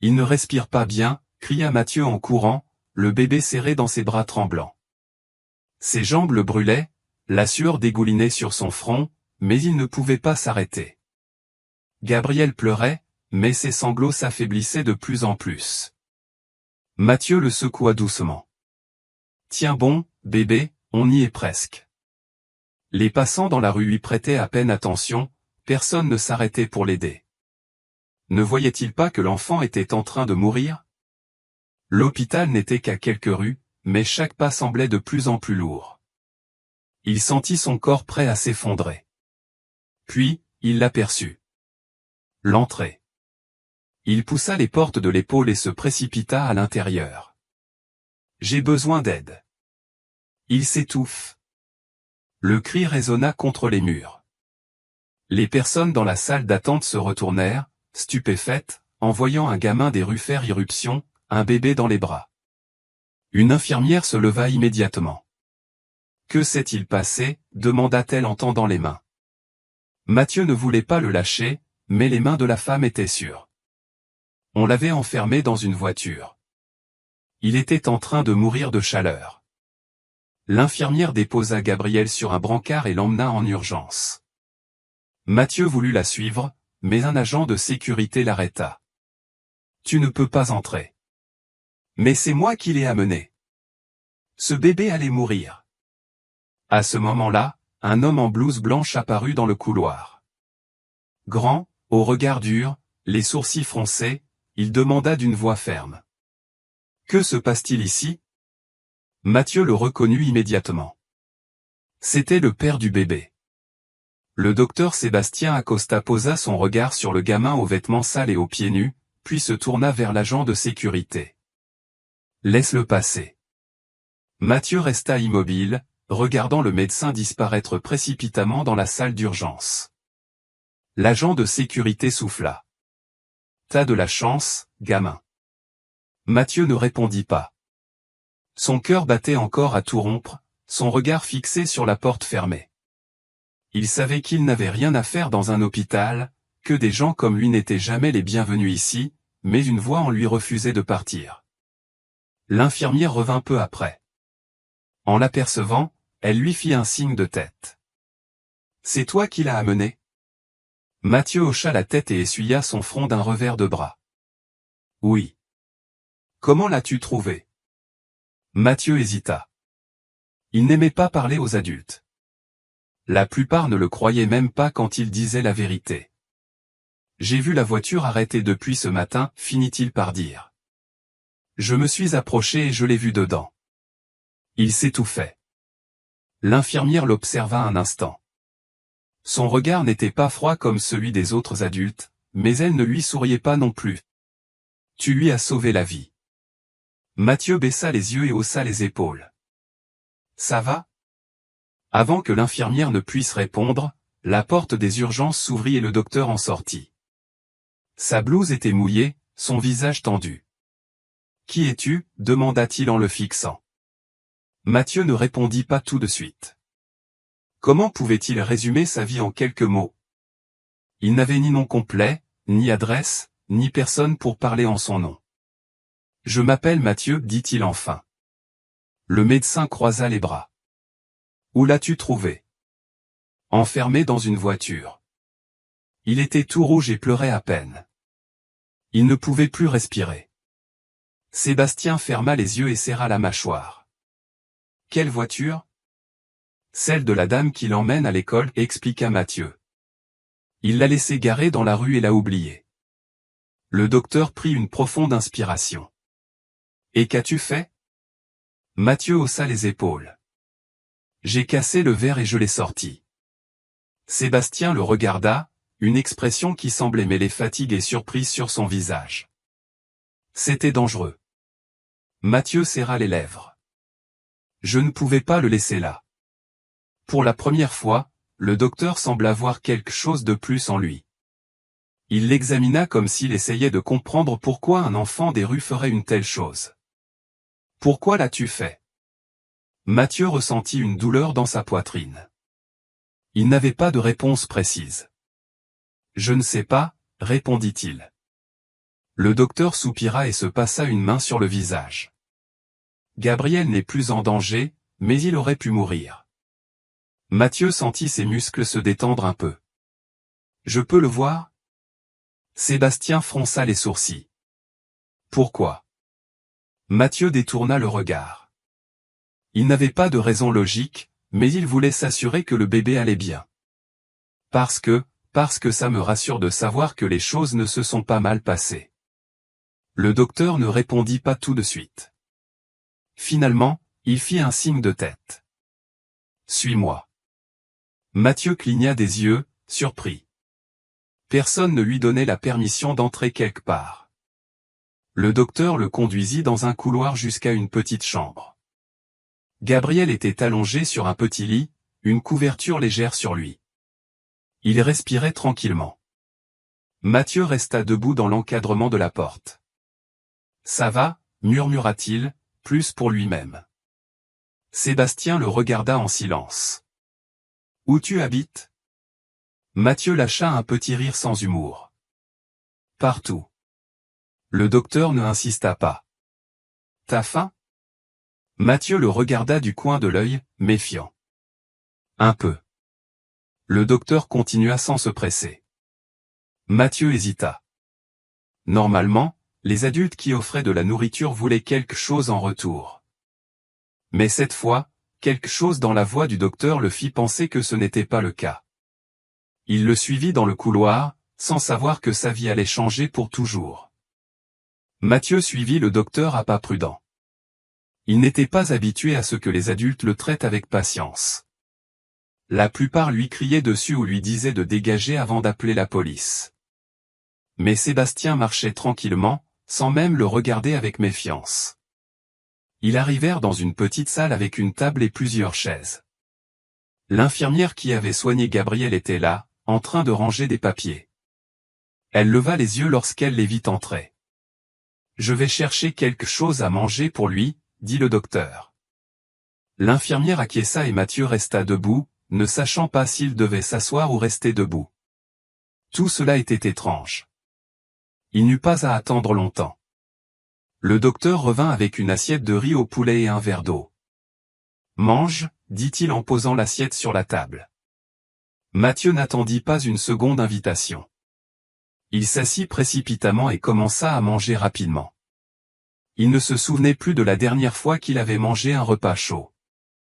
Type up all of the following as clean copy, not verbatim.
Il ne respire pas bien, cria Mathieu en courant, le bébé serré dans ses bras tremblants. Ses jambes le brûlaient, la sueur dégoulinait sur son front, mais il ne pouvait pas s'arrêter. Gabriel pleurait, mais ses sanglots s'affaiblissaient de plus en plus. Mathieu le secoua doucement. « Tiens bon, bébé, on y est presque. » Les passants dans la rue lui prêtaient à peine attention, personne ne s'arrêtait pour l'aider. Ne voyait-il pas que l'enfant était en train de mourir? L'hôpital n'était qu'à quelques rues, mais chaque pas semblait de plus en plus lourd. Il sentit son corps prêt à s'effondrer. Puis, il l'aperçut. L'entrée. Il poussa les portes de l'épaule et se précipita à l'intérieur. « J'ai besoin d'aide. » Il s'étouffe. Le cri résonna contre les murs. Les personnes dans la salle d'attente se retournèrent, stupéfaites, en voyant un gamin des rues faire irruption, un bébé dans les bras. Une infirmière se leva immédiatement. « Que s'est-il passé ?» demanda-t-elle en tendant les mains. Mathieu ne voulait pas le lâcher, mais les mains de la femme étaient sûres. On l'avait enfermé dans une voiture. Il était en train de mourir de chaleur. L'infirmière déposa Gabriel sur un brancard et l'emmena en urgence. Mathieu voulut la suivre, mais un agent de sécurité l'arrêta. « Tu ne peux pas entrer. »« Mais c'est moi qui l'ai amené. Ce bébé allait mourir. » À ce moment-là, un homme en blouse blanche apparut dans le couloir. Grand, au regard dur, les sourcils froncés, il demanda d'une voix ferme. « Que se passe-t-il ici ?» Mathieu le reconnut immédiatement. C'était le père du bébé. Le docteur Sébastien Acosta posa son regard sur le gamin aux vêtements sales et aux pieds nus, puis se tourna vers l'agent de sécurité. « Laisse-le passer. » Mathieu resta immobile, regardant le médecin disparaître précipitamment dans la salle d'urgence. L'agent de sécurité souffla. « T'as de la chance, gamin. » Mathieu ne répondit pas. Son cœur battait encore à tout rompre, son regard fixé sur la porte fermée. Il savait qu'il n'avait rien à faire dans un hôpital, que des gens comme lui n'étaient jamais les bienvenus ici, mais une voix en lui refusait de partir. L'infirmière revint peu après. En l'apercevant, elle lui fit un signe de tête. « C'est toi qui l'as amené ?» Mathieu hocha la tête et essuya son front d'un revers de bras. « Oui. »« Comment l'as-tu trouvé ?» Mathieu hésita. Il n'aimait pas parler aux adultes. La plupart ne le croyaient même pas quand il disait la vérité. « J'ai vu la voiture arrêtée depuis ce matin, finit-il par dire. Je me suis approché et je l'ai vu dedans. » Il s'étouffait. L'infirmière l'observa un instant. Son regard n'était pas froid comme celui des autres adultes, mais elle ne lui souriait pas non plus. « Tu lui as sauvé la vie. » Mathieu baissa les yeux et haussa les épaules. « Ça va ?» Avant que l'infirmière ne puisse répondre, la porte des urgences s'ouvrit et le docteur en sortit. Sa blouse était mouillée, son visage tendu. « Qui es-tu » demanda-t-il en le fixant. Mathieu ne répondit pas tout de suite. Comment pouvait-il résumer sa vie en quelques mots? Il n'avait ni nom complet, ni adresse, ni personne pour parler en son nom. « Je m'appelle Mathieu, dit-il enfin. » Le médecin croisa les bras. « Où l'as-tu trouvé? » Enfermé dans une voiture. Il était tout rouge et pleurait à peine. Il ne pouvait plus respirer. Sébastien ferma les yeux et serra la mâchoire. « Quelle voiture? » Celle de la dame qui l'emmène à l'école, expliqua Mathieu. Il l'a laissée garée dans la rue et l'a oubliée. Le docteur prit une profonde inspiration. « Et qu'as-tu fait? » Mathieu haussa les épaules. « J'ai cassé le verre et je l'ai sorti. » Sébastien le regarda, une expression qui semblait mêler fatigue et surprise sur son visage. C'était dangereux. Mathieu serra les lèvres. Je ne pouvais pas le laisser là. Pour la première fois, le docteur sembla voir quelque chose de plus en lui. Il l'examina comme s'il essayait de comprendre pourquoi un enfant des rues ferait une telle chose. « Pourquoi l'as-tu fait ?» Mathieu ressentit une douleur dans sa poitrine. Il n'avait pas de réponse précise. « Je ne sais pas » répondit-il. Le docteur soupira et se passa une main sur le visage. Gabriel n'est plus en danger, mais il aurait pu mourir. Mathieu sentit ses muscles se détendre un peu. Je peux le voir? Sébastien fronça les sourcils. Pourquoi? Mathieu détourna le regard. Il n'avait pas de raison logique, mais il voulait s'assurer que le bébé allait bien. Parce que ça me rassure de savoir que les choses ne se sont pas mal passées. Le docteur ne répondit pas tout de suite. Finalement, il fit un signe de tête. Suis-moi. Mathieu cligna des yeux, surpris. Personne ne lui donnait la permission d'entrer quelque part. Le docteur le conduisit dans un couloir jusqu'à une petite chambre. Gabriel était allongé sur un petit lit, une couverture légère sur lui. Il respirait tranquillement. Mathieu resta debout dans l'encadrement de la porte. Ça va, murmura-t-il, plus pour lui-même. Sébastien le regarda en silence. Où tu habites? Mathieu lâcha un petit rire sans humour. Partout. Le docteur ne insista pas. T'as faim? Mathieu le regarda du coin de l'œil, méfiant. Un peu. Le docteur continua sans se presser. Mathieu hésita. Normalement, les adultes qui offraient de la nourriture voulaient quelque chose en retour. Mais cette fois, quelque chose dans la voix du docteur le fit penser que ce n'était pas le cas. Il le suivit dans le couloir, sans savoir que sa vie allait changer pour toujours. Mathieu suivit le docteur à pas prudents. Il n'était pas habitué à ce que les adultes le traitent avec patience. La plupart lui criaient dessus ou lui disaient de dégager avant d'appeler la police. Mais Sébastien marchait tranquillement, sans même le regarder avec méfiance. Ils arrivèrent dans une petite salle avec une table et plusieurs chaises. L'infirmière qui avait soigné Gabriel était là, en train de ranger des papiers. Elle leva les yeux lorsqu'elle les vit entrer. « Je vais chercher quelque chose à manger pour lui », dit le docteur. L'infirmière acquiesça et Mathieu resta debout, ne sachant pas s'il devait s'asseoir ou rester debout. Tout cela était étrange. Il n'eut pas à attendre longtemps. Le docteur revint avec une assiette de riz au poulet et un verre d'eau. « Mange », dit-il en posant l'assiette sur la table. Mathieu n'attendit pas une seconde invitation. Il s'assit précipitamment et commença à manger rapidement. Il ne se souvenait plus de la dernière fois qu'il avait mangé un repas chaud.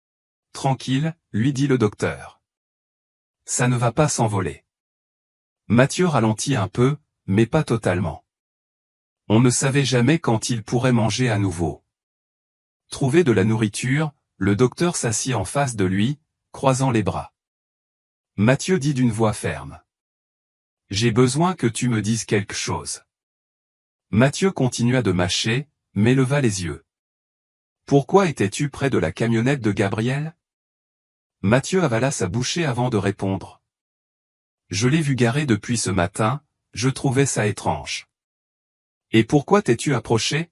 « Tranquille », lui dit le docteur. « Ça ne va pas s'envoler. » Mathieu ralentit un peu, mais pas totalement. On ne savait jamais quand il pourrait manger à nouveau. Trouver de la nourriture, le docteur s'assit en face de lui, croisant les bras. Mathieu dit d'une voix ferme. « J'ai besoin que tu me dises quelque chose. » Mathieu continua de mâcher, mais leva les yeux. « Pourquoi étais-tu près de la camionnette de Gabriel ?» Mathieu avala sa bouchée avant de répondre. « Je l'ai vu garer depuis ce matin, je trouvais ça étrange. »« Et pourquoi t'es-tu approché ?»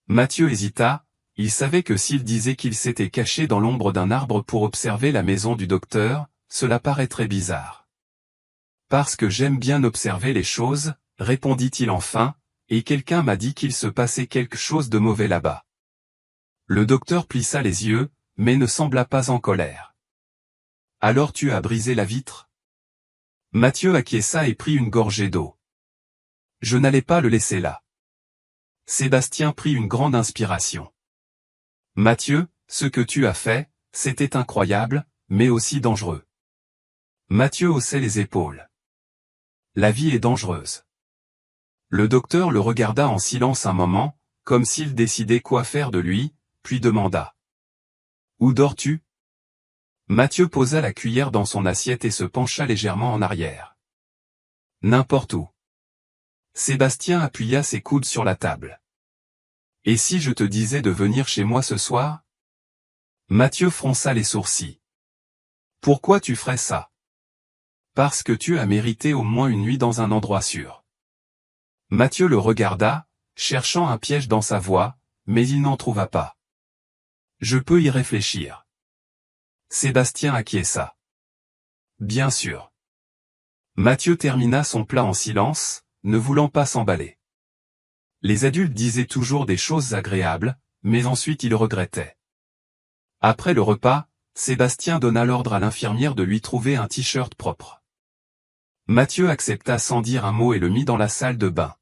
Mathieu hésita, il savait que s'il disait qu'il s'était caché dans l'ombre d'un arbre pour observer la maison du docteur, cela paraîtrait bizarre. « Parce que j'aime bien observer les choses, » répondit-il enfin, « et quelqu'un m'a dit qu'il se passait quelque chose de mauvais là-bas. » Le docteur plissa les yeux, mais ne sembla pas en colère. « Alors tu as brisé la vitre ?» Mathieu acquiesça et prit une gorgée d'eau. « Je n'allais pas le laisser là. » Sébastien prit une grande inspiration. « Mathieu, ce que tu as fait, c'était incroyable, mais aussi dangereux. » Mathieu haussait les épaules. « La vie est dangereuse. » Le docteur le regarda en silence un moment, comme s'il décidait quoi faire de lui, puis demanda. « Où dors-tu » Mathieu posa la cuillère dans son assiette et se pencha légèrement en arrière. « N'importe où. » Sébastien appuya ses coudes sur la table. « Et si je te disais de venir chez moi ce soir » Mathieu fronça les sourcils. « Pourquoi tu ferais ça ?»« Parce que tu as mérité au moins une nuit dans un endroit sûr. » Mathieu le regarda, cherchant un piège dans sa voix, mais il n'en trouva pas. « Je peux y réfléchir. » Sébastien acquiesça. « Bien sûr. » Mathieu termina son plat en silence, ne voulant pas s'emballer. Les adultes disaient toujours des choses agréables, mais ensuite ils regrettaient. Après le repas, Sébastien donna l'ordre à l'infirmière de lui trouver un t-shirt propre. Mathieu accepta sans dire un mot et le mit dans la salle de bain.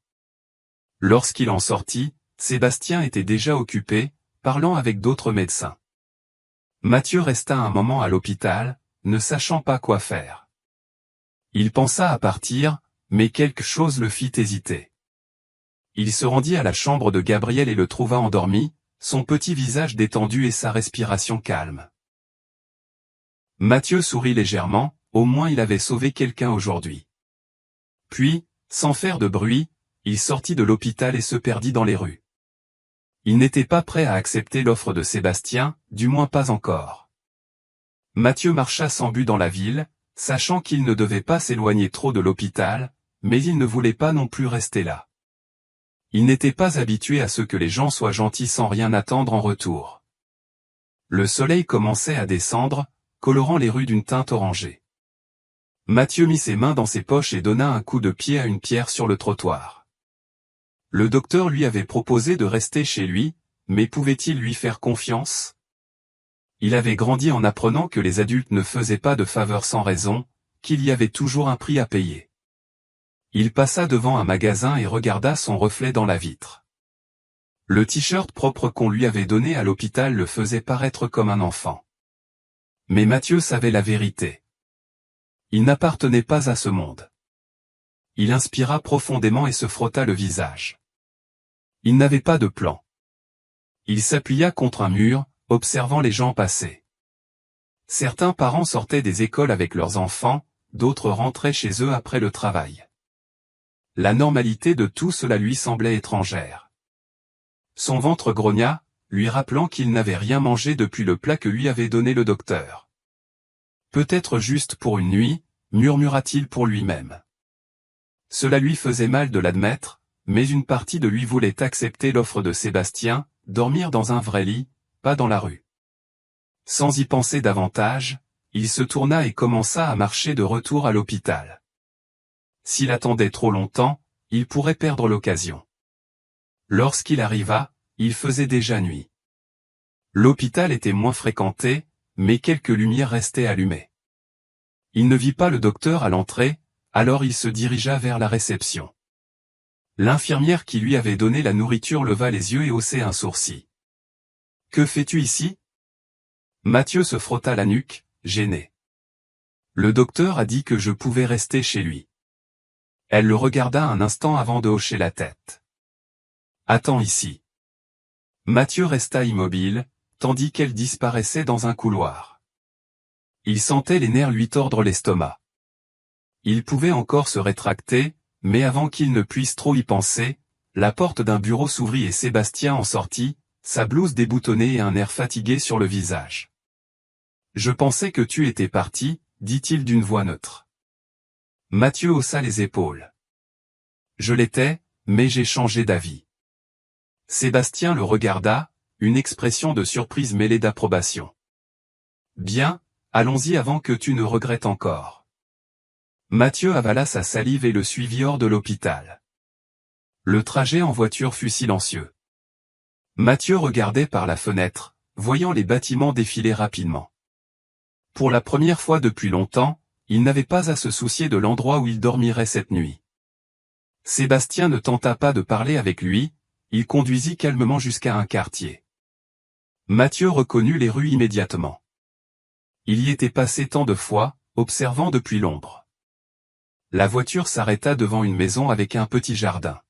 Lorsqu'il en sortit, Sébastien était déjà occupé, parlant avec d'autres médecins. Mathieu resta un moment à l'hôpital, ne sachant pas quoi faire. Il pensa à partir, mais quelque chose le fit hésiter. Il se rendit à la chambre de Gabriel et le trouva endormi, son petit visage détendu et sa respiration calme. Mathieu sourit légèrement, au moins il avait sauvé quelqu'un aujourd'hui. Puis, sans faire de bruit, il sortit de l'hôpital et se perdit dans les rues. Il n'était pas prêt à accepter l'offre de Sébastien, du moins pas encore. Mathieu marcha sans but dans la ville, sachant qu'il ne devait pas s'éloigner trop de l'hôpital, mais il ne voulait pas non plus rester là. Il n'était pas habitué à ce que les gens soient gentils sans rien attendre en retour. Le soleil commençait à descendre, colorant les rues d'une teinte orangée. Mathieu mit ses mains dans ses poches et donna un coup de pied à une pierre sur le trottoir. Le docteur lui avait proposé de rester chez lui, mais pouvait-il lui faire confiance? Il avait grandi en apprenant que les adultes ne faisaient pas de faveurs sans raison, qu'il y avait toujours un prix à payer. Il passa devant un magasin et regarda son reflet dans la vitre. Le t-shirt propre qu'on lui avait donné à l'hôpital le faisait paraître comme un enfant. Mais Mathieu savait la vérité. Il n'appartenait pas à ce monde. Il inspira profondément et se frotta le visage. Il n'avait pas de plan. Il s'appuya contre un mur, observant les gens passer. Certains parents sortaient des écoles avec leurs enfants, d'autres rentraient chez eux après le travail. La normalité de tout cela lui semblait étrangère. Son ventre grogna, lui rappelant qu'il n'avait rien mangé depuis le plat que lui avait donné le docteur. Peut-être juste pour une nuit, murmura-t-il pour lui-même. Cela lui faisait mal de l'admettre, mais une partie de lui voulait accepter l'offre de Sébastien, dormir dans un vrai lit, pas dans la rue. Sans y penser davantage, il se tourna et commença à marcher de retour à l'hôpital. S'il attendait trop longtemps, il pourrait perdre l'occasion. Lorsqu'il arriva, il faisait déjà nuit. L'hôpital était moins fréquenté, mais quelques lumières restaient allumées. Il ne vit pas le docteur à l'entrée, alors il se dirigea vers la réception. L'infirmière qui lui avait donné la nourriture leva les yeux et haussait un sourcil. « Que fais-tu ici ?» Mathieu se frotta la nuque, gêné. Le docteur a dit que je pouvais rester chez lui. Elle le regarda un instant avant de hocher la tête. « Attends ici. » Mathieu resta immobile, tandis qu'elle disparaissait dans un couloir. Il sentait les nerfs lui tordre l'estomac. Il pouvait encore se rétracter, mais avant qu'il ne puisse trop y penser, la porte d'un bureau s'ouvrit et Sébastien en sortit, sa blouse déboutonnée et un air fatigué sur le visage. « Je pensais que tu étais parti, » dit-il d'une voix neutre. Mathieu haussa les épaules. « Je l'étais, mais j'ai changé d'avis. » Sébastien le regarda, une expression de surprise mêlée d'approbation. « Bien, allons-y avant que tu ne regrettes encore. » Mathieu avala sa salive et le suivit hors de l'hôpital. Le trajet en voiture fut silencieux. Mathieu regardait par la fenêtre, voyant les bâtiments défiler rapidement. Pour la première fois depuis longtemps, il n'avait pas à se soucier de l'endroit où il dormirait cette nuit. Sébastien ne tenta pas de parler avec lui, il conduisit calmement jusqu'à un quartier. Mathieu reconnut les rues immédiatement. Il y était passé tant de fois, observant depuis l'ombre. La voiture s'arrêta devant une maison avec un petit jardin.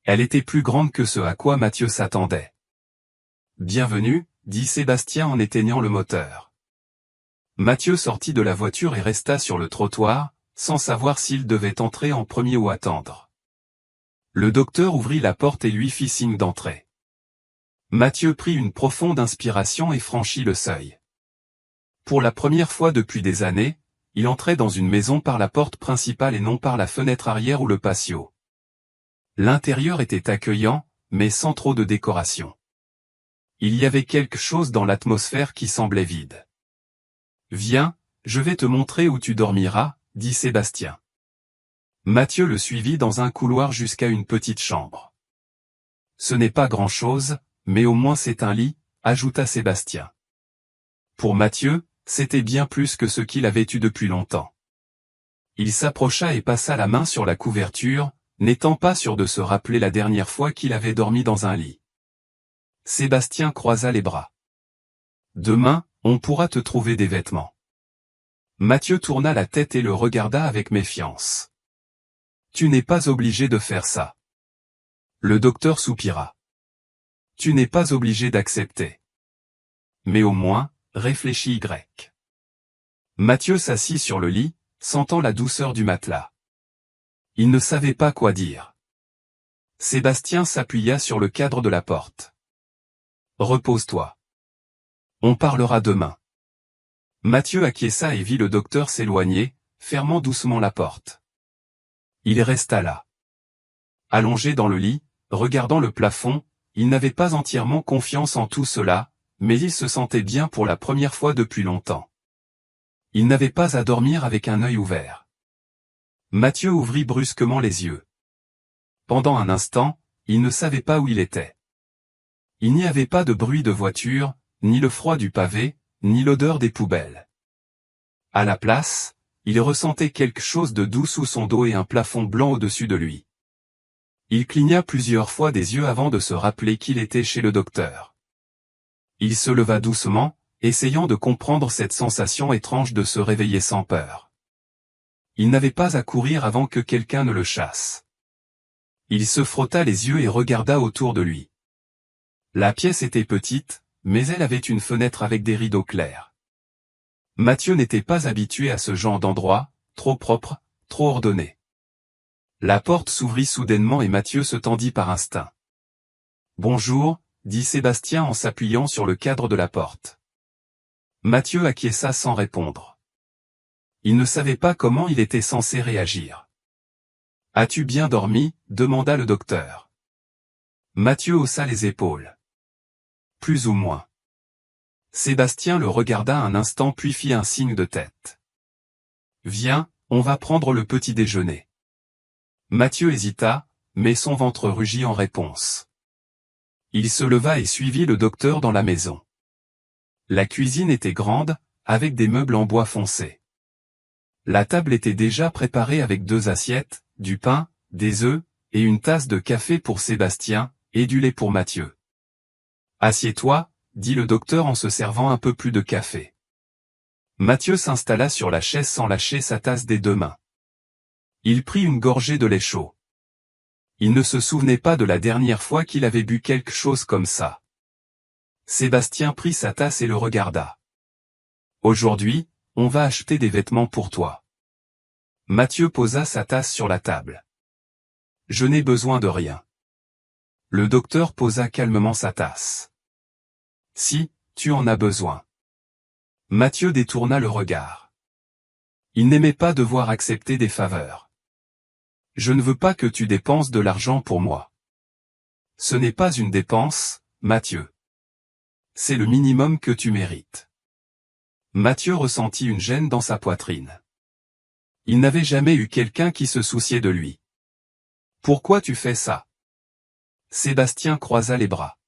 Elle était plus grande que ce à quoi Mathieu s'attendait. « Bienvenue, » dit Sébastien en éteignant le moteur. Mathieu sortit de la voiture et resta sur le trottoir, sans savoir s'il devait entrer en premier ou attendre. Le docteur ouvrit la porte et lui fit signe d'entrer. Mathieu prit une profonde inspiration et franchit le seuil. Pour la première fois depuis des années, il entrait dans une maison par la porte principale et non par la fenêtre arrière ou le patio. L'intérieur était accueillant, mais sans trop de décoration. Il y avait quelque chose dans l'atmosphère qui semblait vide. « Viens, je vais te montrer où tu dormiras, » dit Sébastien. Mathieu le suivit dans un couloir jusqu'à une petite chambre. Ce n'est pas grand-chose, mais au moins c'est un lit, ajouta Sébastien. Pour Mathieu, c'était bien plus que ce qu'il avait eu depuis longtemps. Il s'approcha et passa la main sur la couverture, n'étant pas sûr de se rappeler la dernière fois qu'il avait dormi dans un lit. Sébastien croisa les bras. Demain, on pourra te trouver des vêtements. Mathieu tourna la tête et le regarda avec méfiance. Tu n'es pas obligé de faire ça. Le docteur soupira. Tu n'es pas obligé d'accepter. Mais au moins, réfléchis Y. Mathieu s'assit sur le lit, sentant la douceur du matelas. Il ne savait pas quoi dire. Sébastien s'appuya sur le cadre de la porte. Repose-toi. On parlera demain. Mathieu acquiesça et vit le docteur s'éloigner, fermant doucement la porte. Il resta là. Allongé dans le lit, regardant le plafond, il n'avait pas entièrement confiance en tout cela, mais il se sentait bien pour la première fois depuis longtemps. Il n'avait pas à dormir avec un œil ouvert. Mathieu ouvrit brusquement les yeux. Pendant un instant, il ne savait pas où il était. Il n'y avait pas de bruit de voiture, ni le froid du pavé, ni l'odeur des poubelles. À la place, il ressentait quelque chose de doux sous son dos et un plafond blanc au-dessus de lui. Il cligna plusieurs fois des yeux avant de se rappeler qu'il était chez le docteur. Il se leva doucement, essayant de comprendre cette sensation étrange de se réveiller sans peur. Il n'avait pas à courir avant que quelqu'un ne le chasse. Il se frotta les yeux et regarda autour de lui. La pièce était petite, mais elle avait une fenêtre avec des rideaux clairs. Mathieu n'était pas habitué à ce genre d'endroit, trop propre, trop ordonné. La porte s'ouvrit soudainement et Mathieu se tendit par instinct. « Bonjour », dit Sébastien en s'appuyant sur le cadre de la porte. Mathieu acquiesça sans répondre. Il ne savait pas comment il était censé réagir. « As-tu bien dormi ?» demanda le docteur. Mathieu haussa les épaules. « Plus ou moins. » Sébastien le regarda un instant puis fit un signe de tête. « Viens, on va prendre le petit déjeuner. » Mathieu hésita, mais son ventre rugit en réponse. Il se leva et suivit le docteur dans la maison. La cuisine était grande, avec des meubles en bois foncé. La table était déjà préparée avec 2 assiettes, du pain, des œufs, et une tasse de café pour Sébastien, et du lait pour Mathieu. « Assieds-toi », dit le docteur en se servant un peu plus de café. Mathieu s'installa sur la chaise sans lâcher sa tasse des 2 mains. Il prit une gorgée de lait chaud. Il ne se souvenait pas de la dernière fois qu'il avait bu quelque chose comme ça. Sébastien prit sa tasse et le regarda. « Aujourd'hui, on va acheter des vêtements pour toi. » Mathieu posa sa tasse sur la table. « Je n'ai besoin de rien. » Le docteur posa calmement sa tasse. « Si, tu en as besoin. » Mathieu détourna le regard. Il n'aimait pas devoir accepter des faveurs. « Je ne veux pas que tu dépenses de l'argent pour moi. » Ce n'est pas une dépense, Mathieu. C'est le minimum que tu mérites. Mathieu ressentit une gêne dans sa poitrine. Il n'avait jamais eu quelqu'un qui se souciait de lui. « Pourquoi tu fais ça ?» Sébastien croisa les bras.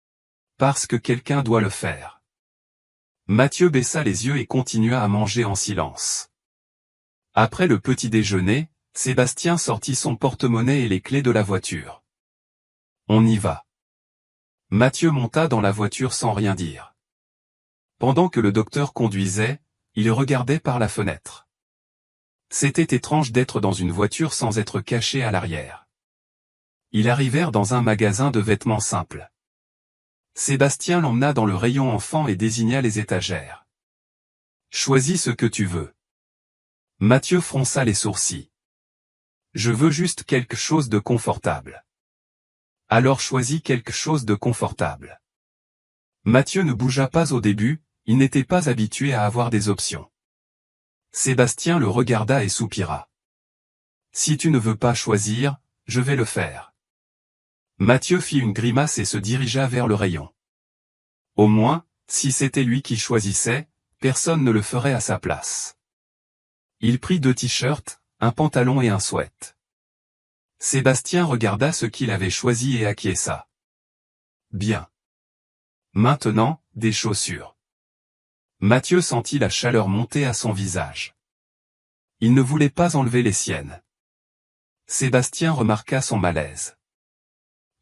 « Parce que quelqu'un doit le faire. » Mathieu baissa les yeux et continua à manger en silence. Après le petit déjeuner, Sébastien sortit son porte-monnaie et les clés de la voiture. « On y va. » Mathieu monta dans la voiture sans rien dire. Pendant que le docteur conduisait, il regardait par la fenêtre. C'était étrange d'être dans une voiture sans être caché à l'arrière. Ils arrivèrent dans un magasin de vêtements simples. Sébastien l'emmena dans le rayon enfants et désigna les étagères. « Choisis ce que tu veux. » Mathieu fronça les sourcils. « Je veux juste quelque chose de confortable. » « Alors choisis quelque chose de confortable. » Mathieu ne bougea pas au début, il n'était pas habitué à avoir des options. Sébastien le regarda et soupira. « Si tu ne veux pas choisir, je vais le faire. » Mathieu fit une grimace et se dirigea vers le rayon. Au moins, si c'était lui qui choisissait, personne ne le ferait à sa place. Il prit 2 t-shirts, un pantalon et un sweat. Sébastien regarda ce qu'il avait choisi et acquiesça. Bien. Maintenant, des chaussures. Mathieu sentit la chaleur monter à son visage. Il ne voulait pas enlever les siennes. Sébastien remarqua son malaise.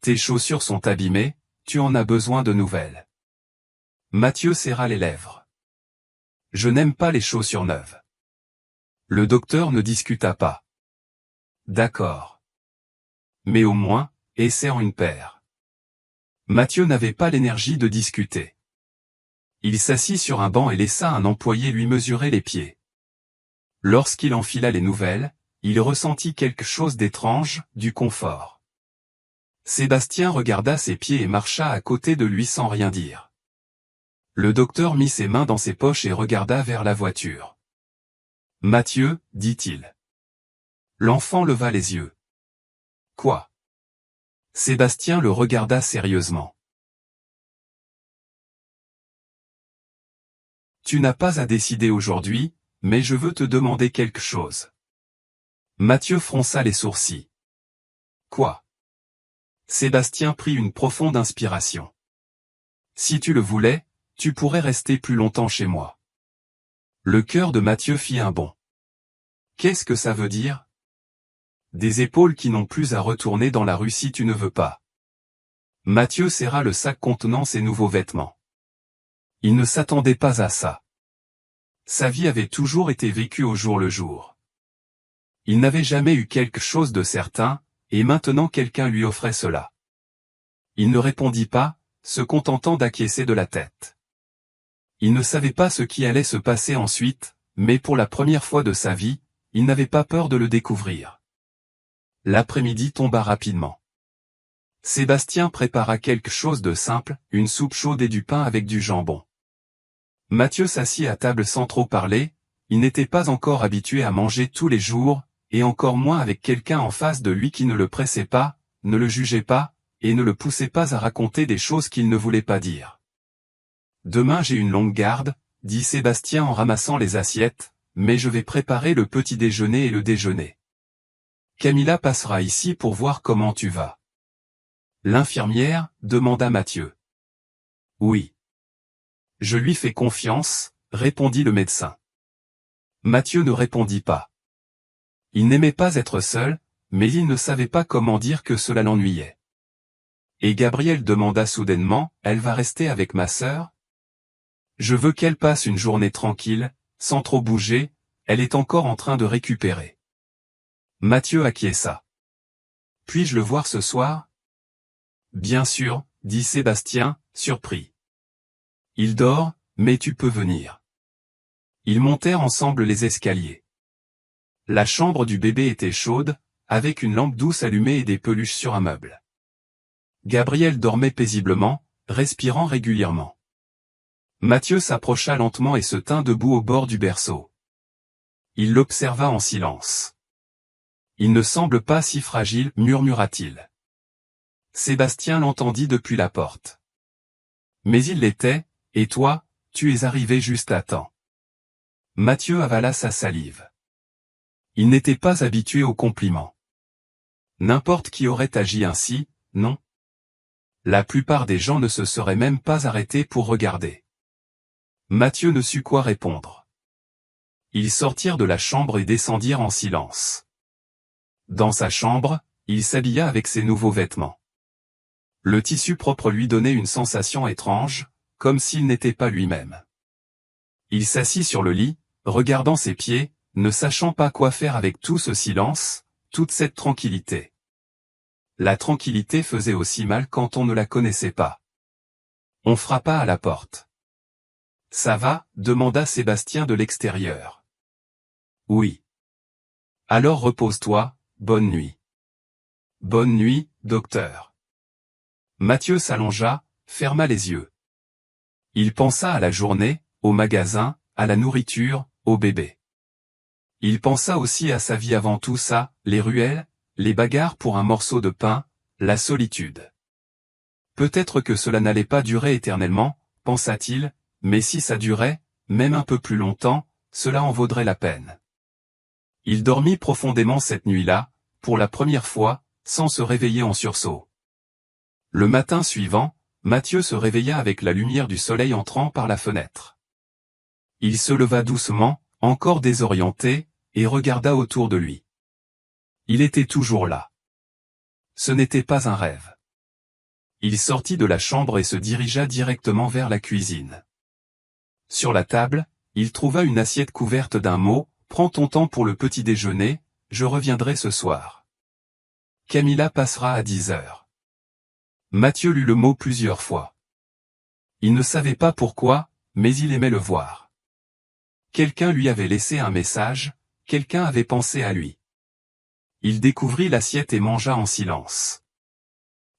Tes chaussures sont abîmées, tu en as besoin de nouvelles. Mathieu serra les lèvres. Je n'aime pas les chaussures neuves. Le docteur ne discuta pas. D'accord. Mais au moins, essaie en une paire. Mathieu n'avait pas l'énergie de discuter. Il s'assit sur un banc et laissa un employé lui mesurer les pieds. Lorsqu'il enfila les nouvelles, il ressentit quelque chose d'étrange, du confort. Sébastien regarda ses pieds et marcha à côté de lui sans rien dire. Le docteur mit ses mains dans ses poches et regarda vers la voiture. « Mathieu, dit-il. » L'enfant leva les yeux. « Quoi ?» Sébastien le regarda sérieusement. « Tu n'as pas à décider aujourd'hui, mais je veux te demander quelque chose. » Mathieu fronça les sourcils. « Quoi ?» Sébastien prit une profonde inspiration. « Si tu le voulais, tu pourrais rester plus longtemps chez moi. » Le cœur de Mathieu fit un bond. « Qu'est-ce que ça veut dire ? » Des épaules qui n'ont plus à retourner dans la rue si tu ne veux pas. Mathieu serra le sac contenant ses nouveaux vêtements. Il ne s'attendait pas à ça. Sa vie avait toujours été vécue au jour le jour. Il n'avait jamais eu quelque chose de certain, et maintenant quelqu'un lui offrait cela. Il ne répondit pas, se contentant d'acquiescer de la tête. Il ne savait pas ce qui allait se passer ensuite, mais pour la première fois de sa vie, il n'avait pas peur de le découvrir. L'après-midi tomba rapidement. Sébastien prépara quelque chose de simple, une soupe chaude et du pain avec du jambon. Mathieu s'assit à table sans trop parler, il n'était pas encore habitué à manger tous les jours, et encore moins avec quelqu'un en face de lui qui ne le pressait pas, ne le jugeait pas, et ne le poussait pas à raconter des choses qu'il ne voulait pas dire. « Demain j'ai une longue garde, » dit Sébastien en ramassant les assiettes, « mais je vais préparer le petit déjeuner et le déjeuner. Camilla passera ici pour voir comment tu vas. » L'infirmière, demanda Mathieu. « Oui. »« Je lui fais confiance, » répondit le médecin. Mathieu ne répondit pas. Il n'aimait pas être seul, mais il ne savait pas comment dire que cela l'ennuyait. Et Gabriel demanda soudainement, « Elle va rester avec ma sœur ? Je veux qu'elle passe une journée tranquille, sans trop bouger, elle est encore en train de récupérer. » Mathieu acquiesça. « Puis-je le voir ce soir ? » Bien sûr, dit Sébastien, surpris. Il dort, mais tu peux venir. Ils montèrent ensemble les escaliers. La chambre du bébé était chaude, avec une lampe douce allumée et des peluches sur un meuble. Gabriel dormait paisiblement, respirant régulièrement. Mathieu s'approcha lentement et se tint debout au bord du berceau. Il l'observa en silence. « Il ne semble pas si fragile, murmura-t-il. Sébastien l'entendit depuis la porte. Mais il l'était, et toi, tu es arrivé juste à temps. Mathieu avala sa salive. Il n'était pas habitué aux compliments. N'importe qui aurait agi ainsi, non? La plupart des gens ne se seraient même pas arrêtés pour regarder. Mathieu ne sut quoi répondre. Ils sortirent de la chambre et descendirent en silence. Dans sa chambre, il s'habilla avec ses nouveaux vêtements. Le tissu propre lui donnait une sensation étrange, comme s'il n'était pas lui-même. Il s'assit sur le lit, regardant ses pieds, ne sachant pas quoi faire avec tout ce silence, toute cette tranquillité. La tranquillité faisait aussi mal quand on ne la connaissait pas. On frappa à la porte. « Ça va ?» demanda Sébastien de l'extérieur. « Oui. »« Alors repose-toi, bonne nuit. »« Bonne nuit, docteur. » Mathieu s'allongea, ferma les yeux. Il pensa à la journée, au magasin, à la nourriture, au bébé. Il pensa aussi à sa vie avant tout ça, les ruelles, les bagarres pour un morceau de pain, la solitude. Peut-être que cela n'allait pas durer éternellement, pensa-t-il, mais si ça durait, même un peu plus longtemps, cela en vaudrait la peine. Il dormit profondément cette nuit-là, pour la première fois, sans se réveiller en sursaut. Le matin suivant, Mathieu se réveilla avec la lumière du soleil entrant par la fenêtre. Il se leva doucement, encore désorienté, et regarda autour de lui. Il était toujours là. Ce n'était pas un rêve. Il sortit de la chambre et se dirigea directement vers la cuisine. Sur la table, il trouva une assiette couverte d'un mot, « Prends ton temps pour le petit déjeuner, je reviendrai ce soir. Camilla passera à 10 heures. » Mathieu lut le mot plusieurs fois. Il ne savait pas pourquoi, mais il aimait le voir. Quelqu'un lui avait laissé un message, quelqu'un avait pensé à lui. Il découvrit l'assiette et mangea en silence.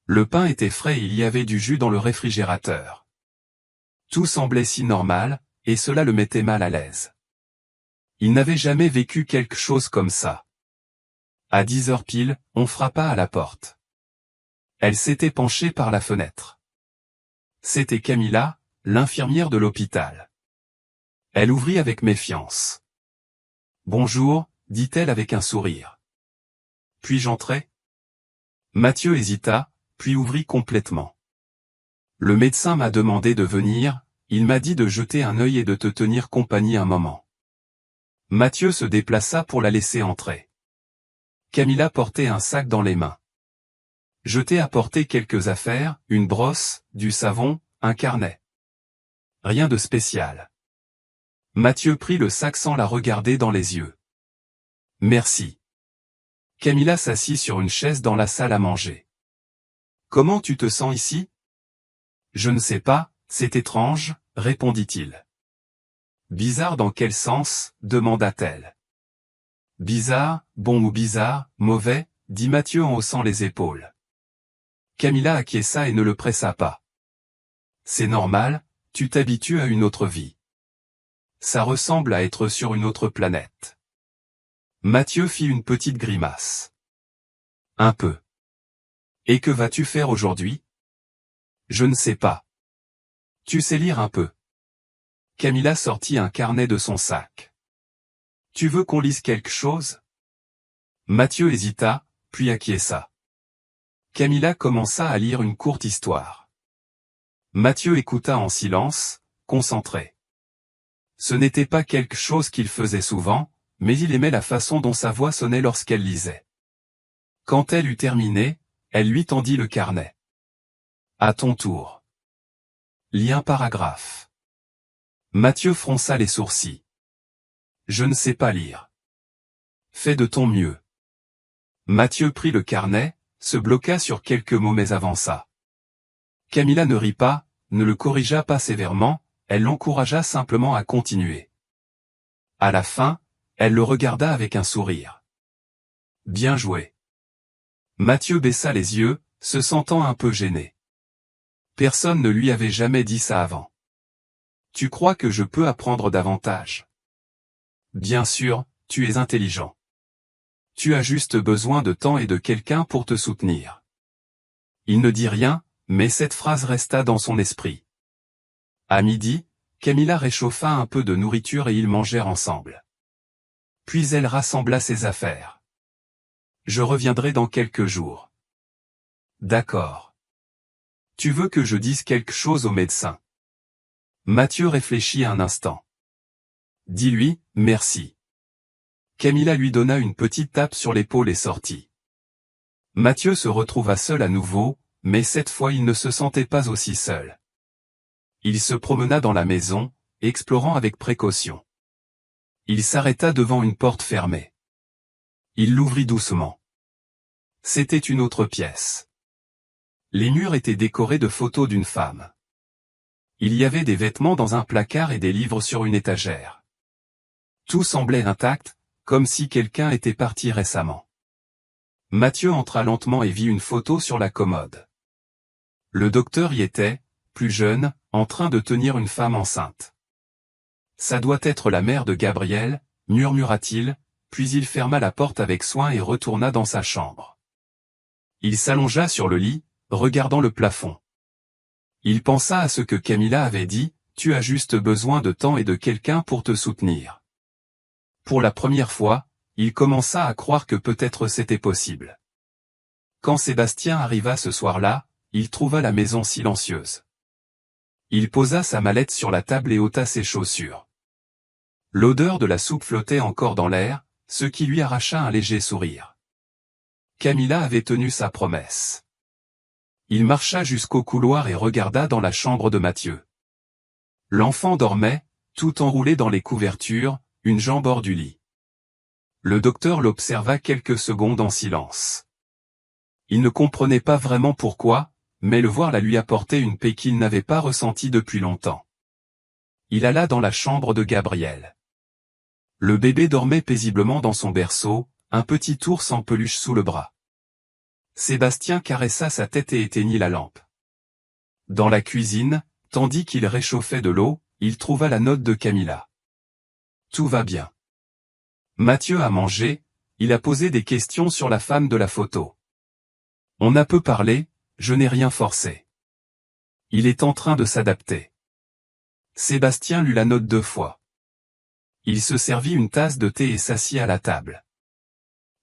Le pain était frais et il y avait du jus dans le réfrigérateur. Tout semblait si normal, et cela le mettait mal à l'aise. Il n'avait jamais vécu quelque chose comme ça. À 10 heures pile, on frappa à la porte. Elle s'était penchée par la fenêtre. C'était Camilla, l'infirmière de l'hôpital. Elle ouvrit avec méfiance. « Bonjour », dit-elle avec un sourire. « Puis-je entrer ?» Mathieu hésita, puis ouvrit complètement. « Le médecin m'a demandé de venir, il m'a dit de jeter un œil et de te tenir compagnie un moment. » Mathieu se déplaça pour la laisser entrer. Camilla portait un sac dans les mains. Je t'ai apporté quelques affaires, une brosse, du savon, un carnet. Rien de spécial. Mathieu prit le sac sans la regarder dans les yeux. Merci. Camilla s'assit sur une chaise dans la salle à manger. Comment tu te sens ici? Je ne sais pas, c'est étrange, répondit-il. Bizarre dans quel sens, demanda-t-elle. Bizarre, bon ou bizarre, mauvais, dit Mathieu en haussant les épaules. Camilla acquiesça et ne le pressa pas. C'est normal, tu t'habitues à une autre vie. Ça ressemble à être sur une autre planète. Mathieu fit une petite grimace. Un peu. Et que vas-tu faire aujourd'hui? Je ne sais pas. Tu sais lire un peu. Camilla sortit un carnet de son sac. Tu veux qu'on lise quelque chose? Mathieu hésita, puis acquiesça. Camilla commença à lire une courte histoire. Mathieu écouta en silence, concentré. Ce n'était pas quelque chose qu'il faisait souvent, mais il aimait la façon dont sa voix sonnait lorsqu'elle lisait. Quand elle eut terminé, elle lui tendit le carnet. À ton tour. Lis un paragraphe. Mathieu fronça les sourcils. Je ne sais pas lire. Fais de ton mieux. Mathieu prit le carnet, se bloqua sur quelques mots mais avança. Camilla ne rit pas, ne le corrigea pas sévèrement, elle l'encouragea simplement à continuer. À la fin, elle le regarda avec un sourire. Bien joué. Mathieu baissa les yeux, se sentant un peu gêné. Personne ne lui avait jamais dit ça avant. Tu crois que je peux apprendre davantage? Bien sûr, tu es intelligent. Tu as juste besoin de temps et de quelqu'un pour te soutenir. Il ne dit rien, mais cette phrase resta dans son esprit. À midi, Camilla réchauffa un peu de nourriture et ils mangèrent ensemble. Puis elle rassembla ses affaires. Je reviendrai dans quelques jours. D'accord. Tu veux que je dise quelque chose au médecin? Mathieu réfléchit un instant. Dis-lui, merci. Camilla lui donna une petite tape sur l'épaule et sortit. Mathieu se retrouva seul à nouveau, mais cette fois il ne se sentait pas aussi seul. Il se promena dans la maison, explorant avec précaution. Il s'arrêta devant une porte fermée. Il l'ouvrit doucement. C'était une autre pièce. Les murs étaient décorés de photos d'une femme. Il y avait des vêtements dans un placard et des livres sur une étagère. Tout semblait intact, comme si quelqu'un était parti récemment. Mathieu entra lentement et vit une photo sur la commode. Le docteur y était, plus jeune, en train de tenir une femme enceinte. Ça doit être la mère de Gabriel, murmura-t-il, puis il ferma la porte avec soin et retourna dans sa chambre. Il s'allongea sur le lit, regardant le plafond. Il pensa à ce que Camilla avait dit, tu as juste besoin de temps et de quelqu'un pour te soutenir. Pour la première fois, il commença à croire que peut-être c'était possible. Quand Sébastien arriva ce soir-là, il trouva la maison silencieuse. Il posa sa mallette sur la table et ôta ses chaussures. L'odeur de la soupe flottait encore dans l'air, ce qui lui arracha un léger sourire. Camilla avait tenu sa promesse. Il marcha jusqu'au couloir et regarda dans la chambre de Mathieu. L'enfant dormait, tout enroulé dans les couvertures, une jambe hors du lit. Le docteur l'observa quelques secondes en silence. Il ne comprenait pas vraiment pourquoi, mais le voir la lui apportait une paix qu'il n'avait pas ressentie depuis longtemps. Il alla dans la chambre de Gabriel. Le bébé dormait paisiblement dans son berceau, un petit ours en peluche sous le bras. Sébastien caressa sa tête et éteignit la lampe. Dans la cuisine, tandis qu'il réchauffait de l'eau, il trouva la note de Camilla. Tout va bien. Mathieu a mangé, il a posé des questions sur la femme de la photo. On a peu parlé, je n'ai rien forcé. Il est en train de s'adapter. Sébastien lut la note 2 fois. Il se servit une tasse de thé et s'assit à la table.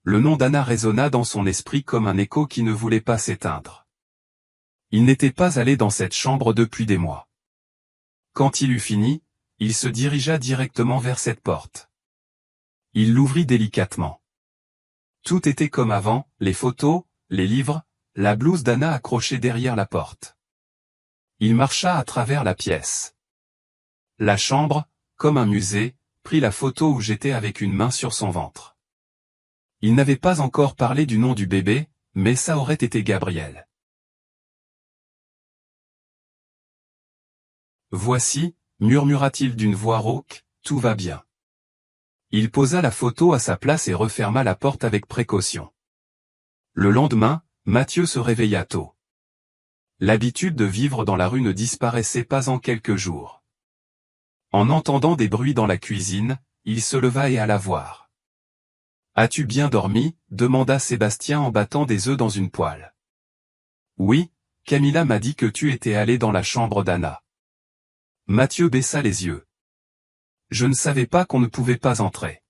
Le nom d'Anna résonna dans son esprit comme un écho qui ne voulait pas s'éteindre. Il n'était pas allé dans cette chambre depuis des mois. Quand il eut fini, il se dirigea directement vers cette porte. Il l'ouvrit délicatement. Tout était comme avant, les photos, les livres, la blouse d'Anna accrochée derrière la porte. Il marcha à travers la pièce. La chambre, comme un musée, prit la photo où j'étais avec une main sur son ventre. Il n'avait pas encore parlé du nom du bébé, mais ça aurait été Gabriel. Voici, murmura-t-il d'une voix rauque, tout va bien. Il posa la photo à sa place et referma la porte avec précaution. Le lendemain, Mathieu se réveilla tôt. L'habitude de vivre dans la rue ne disparaissait pas en quelques jours. En entendant des bruits dans la cuisine, il se leva et alla voir. « As-tu bien dormi ?» demanda Sébastien en battant des œufs dans une poêle. « Oui, Camilla m'a dit que tu étais allé dans la chambre d'Anna. » Mathieu baissa les yeux. « Je ne savais pas qu'on ne pouvait pas entrer. »«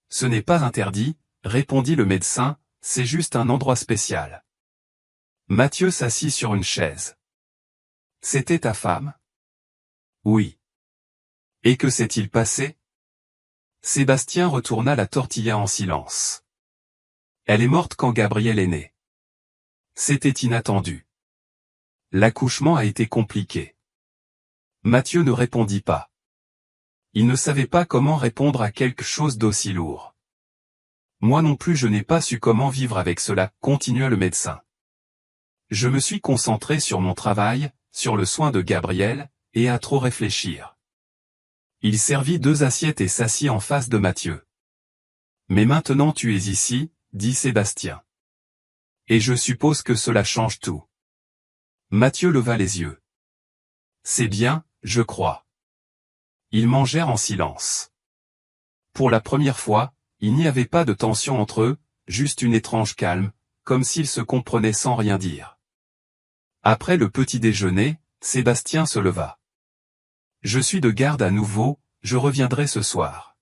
Ce n'est pas interdit, » répondit le médecin, « c'est juste un endroit spécial. » Mathieu s'assit sur une chaise. « C'était ta femme ? » « Oui. » « Et que s'est-il passé ?» Sébastien retourna la tortilla en silence. « Elle est morte quand Gabriel est né. » C'était inattendu. L'accouchement a été compliqué. Mathieu ne répondit pas. Il ne savait pas comment répondre à quelque chose d'aussi lourd. « Moi non plus je n'ai pas su comment vivre avec cela, » continua le médecin. « Je me suis concentré sur mon travail, sur le soin de Gabriel, et à trop réfléchir. » Il servit 2 assiettes et s'assit en face de Mathieu. « Mais maintenant tu es ici, » dit Sébastien. « Et je suppose que cela change tout. » Mathieu leva les yeux. « C'est bien, je crois. » Ils mangèrent en silence. Pour la première fois, il n'y avait pas de tension entre eux, juste une étrange calme, comme s'ils se comprenaient sans rien dire. Après le petit déjeuner, Sébastien se leva. « Je suis de garde à nouveau, je reviendrai ce soir.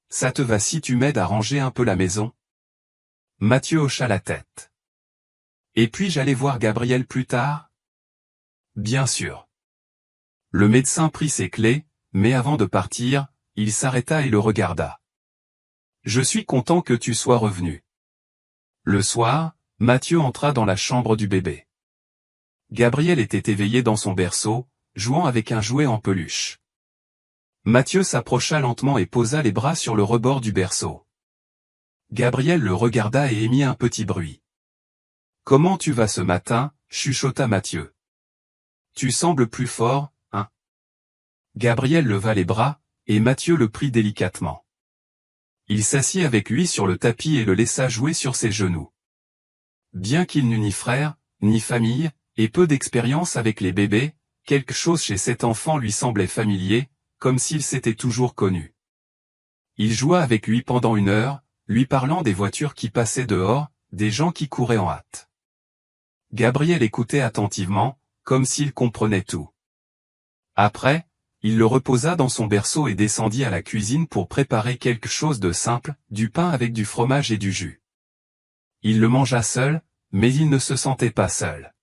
Ça te va si tu m'aides à ranger un peu la maison ?» Mathieu hocha la tête. « Et puis j'allais voir Gabriel plus tard ?» ?»« Bien sûr. » Le médecin prit ses clés, mais avant de partir, il s'arrêta et le regarda. « Je suis content que tu sois revenu. » Le soir, Mathieu entra dans la chambre du bébé. Gabriel était éveillé dans son berceau, jouant avec un jouet en peluche. Mathieu s'approcha lentement et posa les bras sur le rebord du berceau. Gabriel le regarda et émit un petit bruit. « Comment tu vas ce matin ?» chuchota Mathieu. « Tu sembles plus fort, hein ?» Gabriel leva les bras, et Mathieu le prit délicatement. Il s'assit avec lui sur le tapis et le laissa jouer sur ses genoux. Bien qu'il n'eût ni frère, ni famille, et peu d'expérience avec les bébés, quelque chose chez cet enfant lui semblait familier, comme s'il s'était toujours connu. Il joua avec lui pendant 1 heure, lui parlant des voitures qui passaient dehors, des gens qui couraient en hâte. Gabriel écoutait attentivement, comme s'il comprenait tout. Après, il le reposa dans son berceau et descendit à la cuisine pour préparer quelque chose de simple, du pain avec du fromage et du jus. Il le mangea seul, mais il ne se sentait pas seul.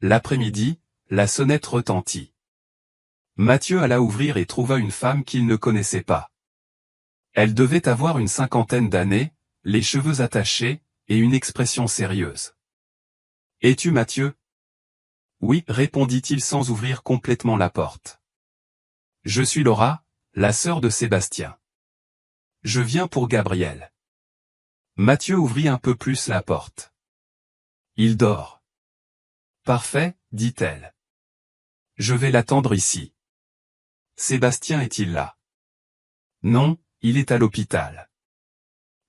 L'après-midi, la sonnette retentit. Mathieu alla ouvrir et trouva une femme qu'il ne connaissait pas. Elle devait avoir une cinquantaine d'années, les cheveux attachés, et une expression sérieuse. « Es-tu Mathieu » ? « Oui, répondit-il sans ouvrir complètement la porte. « Je suis Laura, la sœur de Sébastien. Je viens pour Gabriel. » Mathieu ouvrit un peu plus la porte. « Il dort. »« Parfait, dit-elle. Je vais l'attendre ici. »« Sébastien est-il là ?»« Non, il est à l'hôpital. »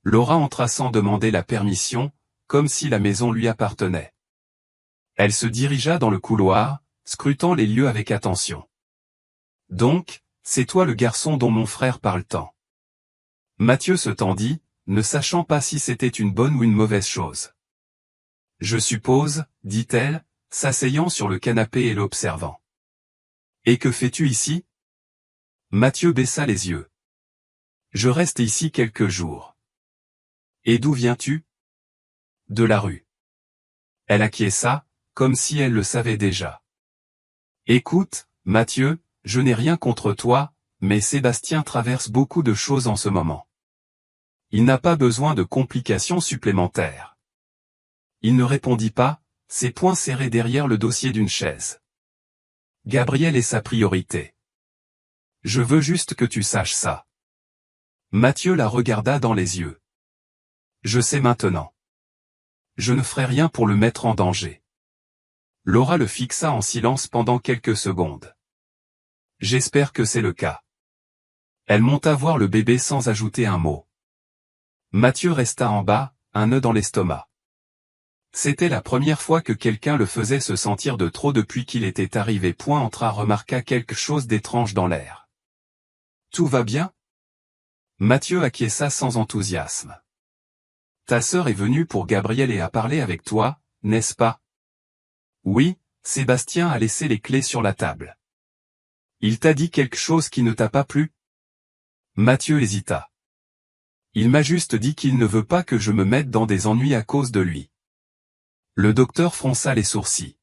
Laura entra sans demander la permission, comme si la maison lui appartenait. Elle se dirigea dans le couloir, scrutant les lieux avec attention. « Donc, c'est toi le garçon dont mon frère parle tant. » Mathieu se tendit, ne sachant pas si c'était une bonne ou une mauvaise chose. « Je suppose, dit-elle, s'asseyant sur le canapé et l'observant. « Et que fais-tu ici ?» Mathieu baissa les yeux. « Je reste ici quelques jours. »« Et d'où viens-tu ?»« De la rue. » Elle acquiesça, comme si elle le savait déjà. « Écoute, Mathieu, je n'ai rien contre toi, mais Sébastien traverse beaucoup de choses en ce moment. Il n'a pas besoin de complications supplémentaires. » Il ne répondit pas, ses poings serrés derrière le dossier d'une chaise. « Gabriel est sa priorité. Je veux juste que tu saches ça. » Mathieu la regarda dans les yeux. « Je sais maintenant. Je ne ferai rien pour le mettre en danger. » Laura le fixa en silence pendant quelques secondes. « J'espère que c'est le cas. » Elle monta voir le bébé sans ajouter un mot. Mathieu resta en bas, un nœud dans l'estomac. C'était la première fois que quelqu'un le faisait se sentir de trop depuis qu'il était arrivé. Remarqua quelque chose d'étrange dans l'air. « Tout va bien ?» Mathieu acquiesça sans enthousiasme. « Ta sœur est venue pour Gabriel et a parlé avec toi, n'est-ce pas ?» Oui, Sébastien a laissé les clés sur la table. Il t'a dit quelque chose qui ne t'a pas plu ? Mathieu hésita. Il m'a juste dit qu'il ne veut pas que je me mette dans des ennuis à cause de lui. Le docteur fronça les sourcils.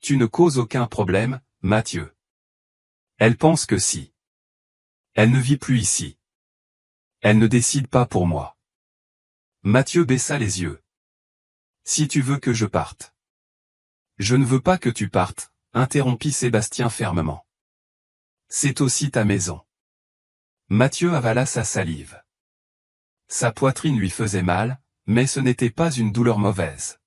Tu ne causes aucun problème, Mathieu. Elle pense que si. Elle ne vit plus ici. Elle ne décide pas pour moi. Mathieu baissa les yeux. Si tu veux que je parte. Je ne veux pas que tu partes, interrompit Sébastien fermement. C'est aussi ta maison. Mathieu avala sa salive. Sa poitrine lui faisait mal, mais ce n'était pas une douleur mauvaise.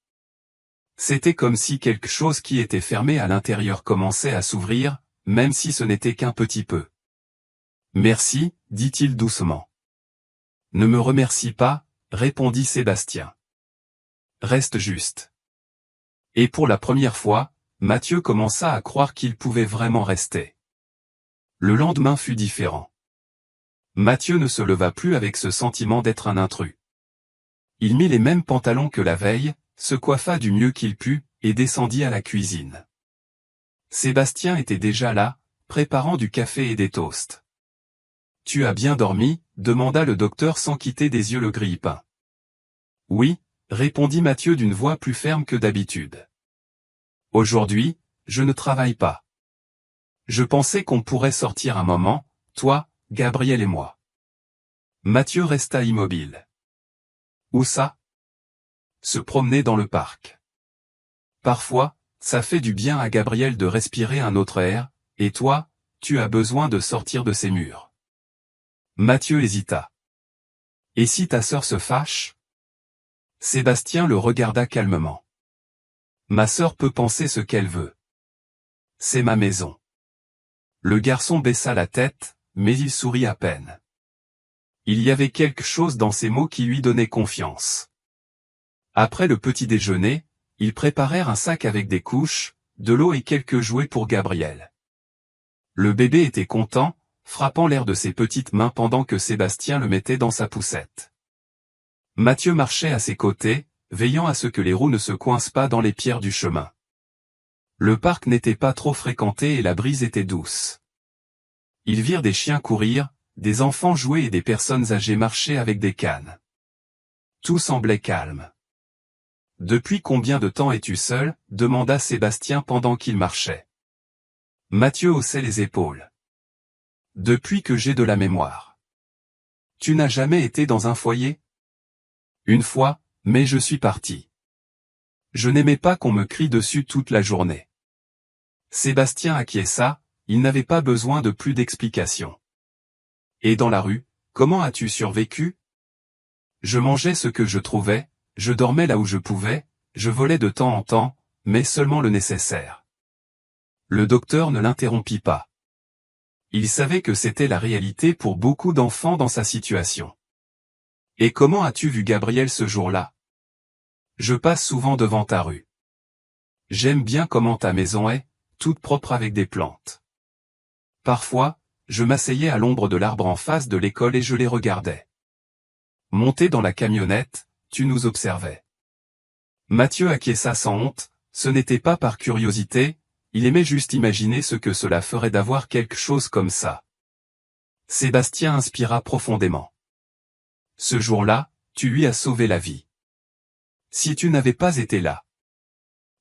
C'était comme si quelque chose qui était fermé à l'intérieur commençait à s'ouvrir, même si ce n'était qu'un petit peu. Merci, dit-il doucement. Ne me remercie pas, répondit Sébastien. Reste juste. Et pour la première fois, Mathieu commença à croire qu'il pouvait vraiment rester. Le lendemain fut différent. Mathieu ne se leva plus avec ce sentiment d'être un intrus. Il mit les mêmes pantalons que la veille, se coiffa du mieux qu'il put, et descendit à la cuisine. Sébastien était déjà là, préparant du café et des toasts. « Tu as bien dormi ?» demanda le docteur sans quitter des yeux le grille-pain. « Oui », répondit Mathieu d'une voix plus ferme que d'habitude. « Aujourd'hui, je ne travaille pas. Je pensais qu'on pourrait sortir un moment, toi, Gabriel et moi. » Mathieu resta immobile. « Où ça ?» Se promener dans le parc. Parfois, ça fait du bien à Gabriel de respirer un autre air, et toi, tu as besoin de sortir de ces murs. Mathieu hésita. « Et si ta sœur se fâche ?» Sébastien le regarda calmement. « Ma sœur peut penser ce qu'elle veut. C'est ma maison. » Le garçon baissa la tête, mais il sourit à peine. Il y avait quelque chose dans ces mots qui lui donnait confiance. Après le petit déjeuner, ils préparèrent un sac avec des couches, de l'eau et quelques jouets pour Gabriel. Le bébé était content, frappant l'air de ses petites mains pendant que Sébastien le mettait dans sa poussette. Mathieu marchait à ses côtés, veillant à ce que les roues ne se coincent pas dans les pierres du chemin. Le parc n'était pas trop fréquenté et la brise était douce. Ils virent des chiens courir, des enfants jouer et des personnes âgées marcher avec des cannes. Tout semblait calme. Depuis combien de temps es-tu seul? Demanda Sébastien pendant qu'il marchait. Mathieu haussait les épaules. Depuis que j'ai de la mémoire. Tu n'as jamais été dans un foyer? Une fois, mais je suis parti. Je n'aimais pas qu'on me crie dessus toute la journée. Sébastien acquiesça, il n'avait pas besoin de plus d'explications. Et dans la rue, comment as-tu survécu? Je mangeais ce que je trouvais, je dormais là où je pouvais, je volais de temps en temps, mais seulement le nécessaire. Le docteur ne l'interrompit pas. Il savait que c'était la réalité pour beaucoup d'enfants dans sa situation. Et comment as-tu vu Gabriel ce jour-là? Je passe souvent devant ta rue. J'aime bien comment ta maison est, toute propre avec des plantes. Parfois, je m'asseyais à l'ombre de l'arbre en face de l'école et je les regardais. Monté dans la camionnette, tu nous observais. Mathieu acquiesça sans honte, ce n'était pas par curiosité, il aimait juste imaginer ce que cela ferait d'avoir quelque chose comme ça. Sébastien inspira profondément. Ce jour-là, tu lui as sauvé la vie. Si tu n'avais pas été là.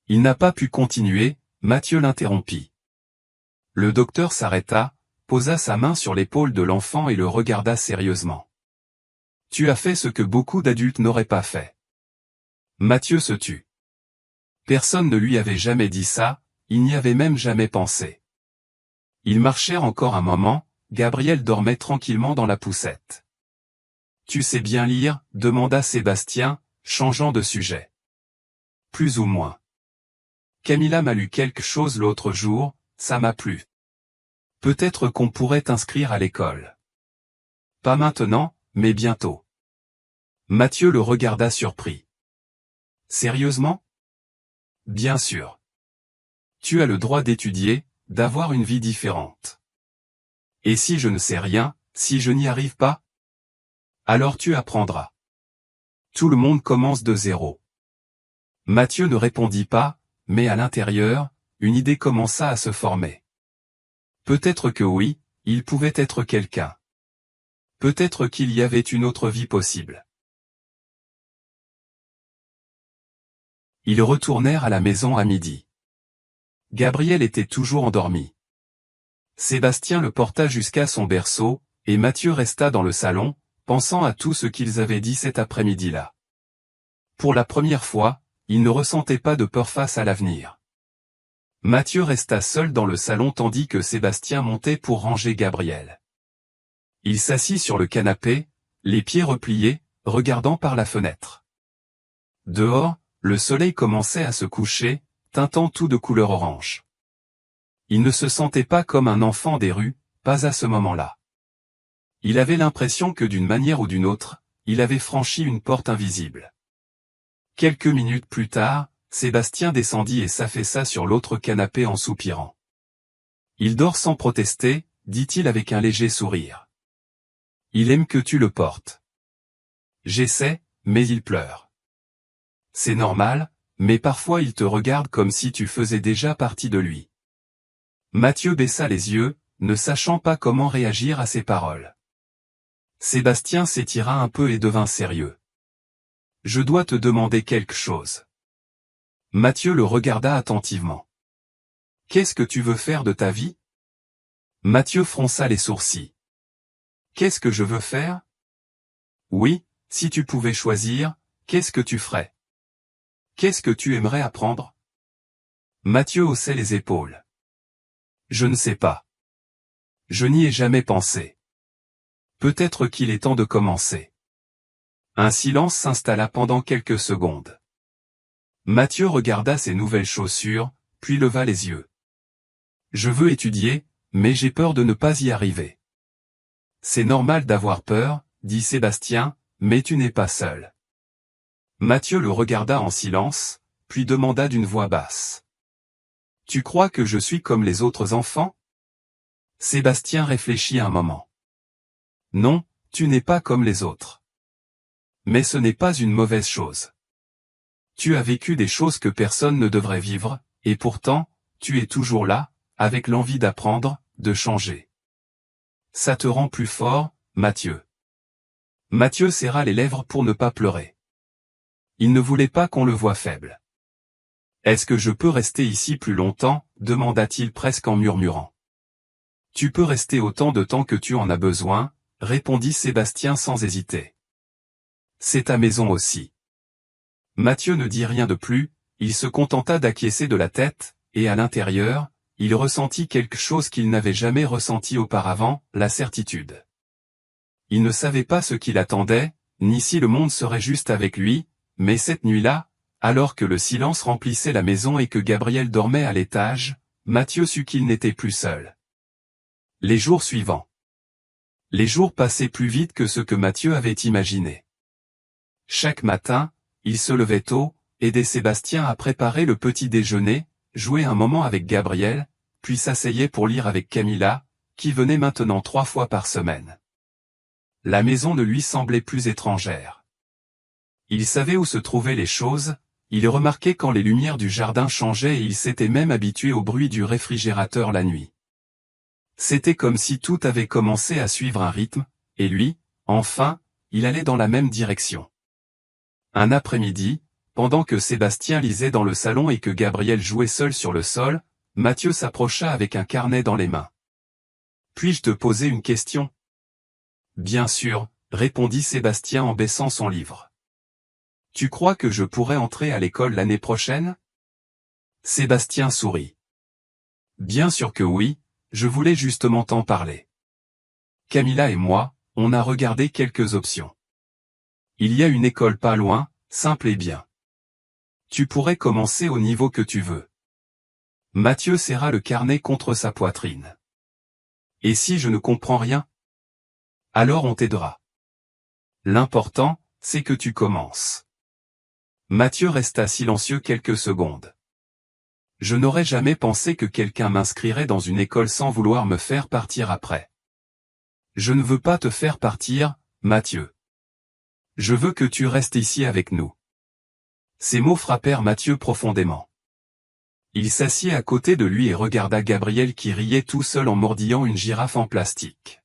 Il n'a pas pu continuer, Mathieu l'interrompit. Le docteur s'arrêta, posa sa main sur l'épaule de l'enfant et le regarda sérieusement. Tu as fait ce que beaucoup d'adultes n'auraient pas fait. Mathieu se tut. Personne ne lui avait jamais dit ça, il n'y avait même jamais pensé. Ils marchèrent encore un moment, Gabriel dormait tranquillement dans la poussette. Tu sais bien lire? Demanda Sébastien, changeant de sujet. Plus ou moins. Camilla m'a lu quelque chose l'autre jour, ça m'a plu. Peut-être qu'on pourrait t'inscrire à l'école. Pas maintenant, mais bientôt. Mathieu le regarda surpris. Sérieusement? Bien sûr. Tu as le droit d'étudier, d'avoir une vie différente. Et si je ne sais rien, si je n'y arrive pas? Alors tu apprendras. Tout le monde commence de zéro. Mathieu ne répondit pas, mais à l'intérieur, une idée commença à se former. Peut-être que oui, il pouvait être quelqu'un. Peut-être qu'il y avait une autre vie possible. Ils retournèrent à la maison à midi. Gabriel était toujours endormi. Sébastien le porta jusqu'à son berceau, et Mathieu resta dans le salon, pensant à tout ce qu'ils avaient dit cet après-midi-là. Pour la première fois, il ne ressentait pas de peur face à l'avenir. Mathieu resta seul dans le salon tandis que Sébastien montait pour ranger Gabriel. Il s'assit sur le canapé, les pieds repliés, regardant par la fenêtre. Dehors, le soleil commençait à se coucher, teintant tout de couleur orange. Il ne se sentait pas comme un enfant des rues, pas à ce moment-là. Il avait l'impression que d'une manière ou d'une autre, il avait franchi une porte invisible. Quelques minutes plus tard, Sébastien descendit et s'affaissa sur l'autre canapé en soupirant. Il dort sans protester, dit-il avec un léger sourire. Il aime que tu le portes. J'essaie, mais il pleure. C'est normal, mais parfois il te regarde comme si tu faisais déjà partie de lui. Mathieu baissa les yeux, ne sachant pas comment réagir à ces paroles. Sébastien s'étira un peu et devint sérieux. Je dois te demander quelque chose. Mathieu le regarda attentivement. Qu'est-ce que tu veux faire de ta vie? Mathieu fronça les sourcils. Qu'est-ce que je veux faire? Oui, si tu pouvais choisir, qu'est-ce que tu ferais? Qu'est-ce que tu aimerais apprendre? Mathieu haussait les épaules. Je ne sais pas. Je n'y ai jamais pensé. Peut-être qu'il est temps de commencer. Un silence s'installa pendant quelques secondes. Mathieu regarda ses nouvelles chaussures, puis leva les yeux. Je veux étudier, mais j'ai peur de ne pas y arriver. C'est normal d'avoir peur, dit Sébastien, mais tu n'es pas seul. Mathieu le regarda en silence, puis demanda d'une voix basse. Tu crois que je suis comme les autres enfants? Sébastien réfléchit un moment. Non, tu n'es pas comme les autres. Mais ce n'est pas une mauvaise chose. Tu as vécu des choses que personne ne devrait vivre, et pourtant, tu es toujours là, avec l'envie d'apprendre, de changer. Ça te rend plus fort, Mathieu. Mathieu serra les lèvres pour ne pas pleurer. Il ne voulait pas qu'on le voie faible. « Est-ce que je peux rester ici plus longtemps » demanda-t-il presque en murmurant. « Tu peux rester autant de temps que tu en as besoin » répondit Sébastien sans hésiter. « C'est ta maison aussi. » Mathieu ne dit rien de plus, il se contenta d'acquiescer de la tête, et à l'intérieur, il ressentit quelque chose qu'il n'avait jamais ressenti auparavant, la certitude. Il ne savait pas ce qu'il attendait, ni si le monde serait juste avec lui, mais cette nuit-là, alors que le silence remplissait la maison et que Gabriel dormait à l'étage, Mathieu sut qu'il n'était plus seul. Les jours suivants. Les jours passaient plus vite que ce que Mathieu avait imaginé. Chaque matin, il se levait tôt, aidait Sébastien à préparer le petit déjeuner, jouait un moment avec Gabriel, puis s'asseyait pour lire avec Camilla, qui venait maintenant 3 fois par semaine. La maison ne lui semblait plus étrangère. Il savait où se trouvaient les choses, il remarquait quand les lumières du jardin changeaient et il s'était même habitué au bruit du réfrigérateur la nuit. C'était comme si tout avait commencé à suivre un rythme, et lui, enfin, il allait dans la même direction. Un après-midi, pendant que Sébastien lisait dans le salon et que Gabriel jouait seul sur le sol, Mathieu s'approcha avec un carnet dans les mains. « Puis-je te poser une question ?» « Bien sûr, » répondit Sébastien en baissant son livre. « Tu crois que je pourrais entrer à l'école l'année prochaine ?» Sébastien sourit. « Bien sûr que oui, je voulais justement t'en parler. Camilla et moi, on a regardé quelques options. Il y a une école pas loin, simple et bien. Tu pourrais commencer au niveau que tu veux. » Mathieu serra le carnet contre sa poitrine. « Et si je ne comprends rien ? Alors on t'aidera. L'important, c'est que tu commences. » Mathieu resta silencieux quelques secondes. « Je n'aurais jamais pensé que quelqu'un m'inscrirait dans une école sans vouloir me faire partir après. Je ne veux pas te faire partir, Mathieu. Je veux que tu restes ici avec nous. » Ces mots frappèrent Mathieu profondément. Il s'assit à côté de lui et regarda Gabriel qui riait tout seul en mordillant une girafe en plastique.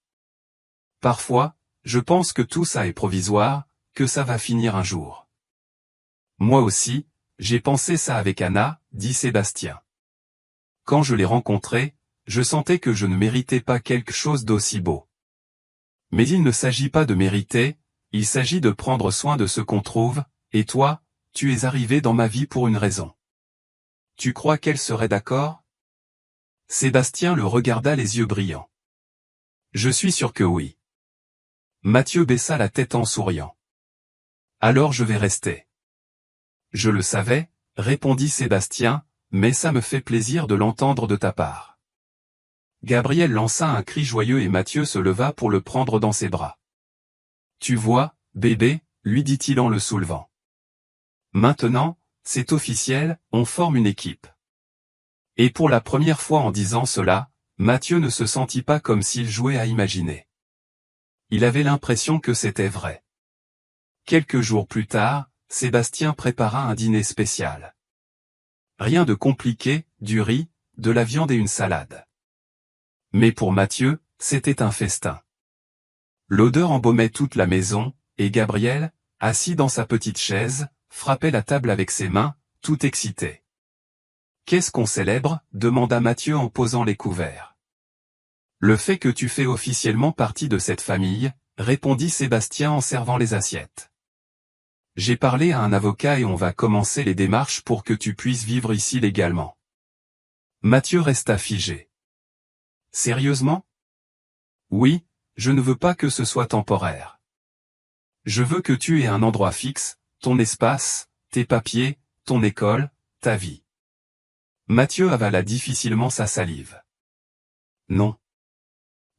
« Parfois, je pense que tout ça est provisoire, que ça va finir un jour. » « Moi aussi, j'ai pensé ça avec Anna, » dit Sébastien. « Quand je l'ai rencontrée, je sentais que je ne méritais pas quelque chose d'aussi beau. Mais il ne s'agit pas de mériter, il s'agit de prendre soin de ce qu'on trouve, et toi, tu es arrivé dans ma vie pour une raison. Tu crois qu'elle serait d'accord ?» Sébastien le regarda les yeux brillants. « Je suis sûr que oui. » Mathieu baissa la tête en souriant. « Alors je vais rester. » « Je le savais, » répondit Sébastien, « mais ça me fait plaisir de l'entendre de ta part. » Gabriel lança un cri joyeux et Mathieu se leva pour le prendre dans ses bras. « Tu vois, bébé, » lui dit-il en le soulevant. « Maintenant, c'est officiel, on forme une équipe. » Et pour la première fois en disant cela, Mathieu ne se sentit pas comme s'il jouait à imaginer. Il avait l'impression que c'était vrai. Quelques jours plus tard, Sébastien prépara un dîner spécial. Rien de compliqué, du riz, de la viande et une salade. Mais pour Mathieu, c'était un festin. L'odeur embaumait toute la maison, et Gabriel, assis dans sa petite chaise, frappait la table avec ses mains, tout excité. « Qu'est-ce qu'on célèbre ?» demanda Mathieu en posant les couverts. « Le fait que tu fais officiellement partie de cette famille, » répondit Sébastien en servant les assiettes. « J'ai parlé à un avocat et on va commencer les démarches pour que tu puisses vivre ici légalement. » Mathieu resta figé. « Sérieusement ? » ?»« Oui, je ne veux pas que ce soit temporaire. Je veux que tu aies un endroit fixe, ton espace, tes papiers, ton école, ta vie. » Mathieu avala difficilement sa salive. Non.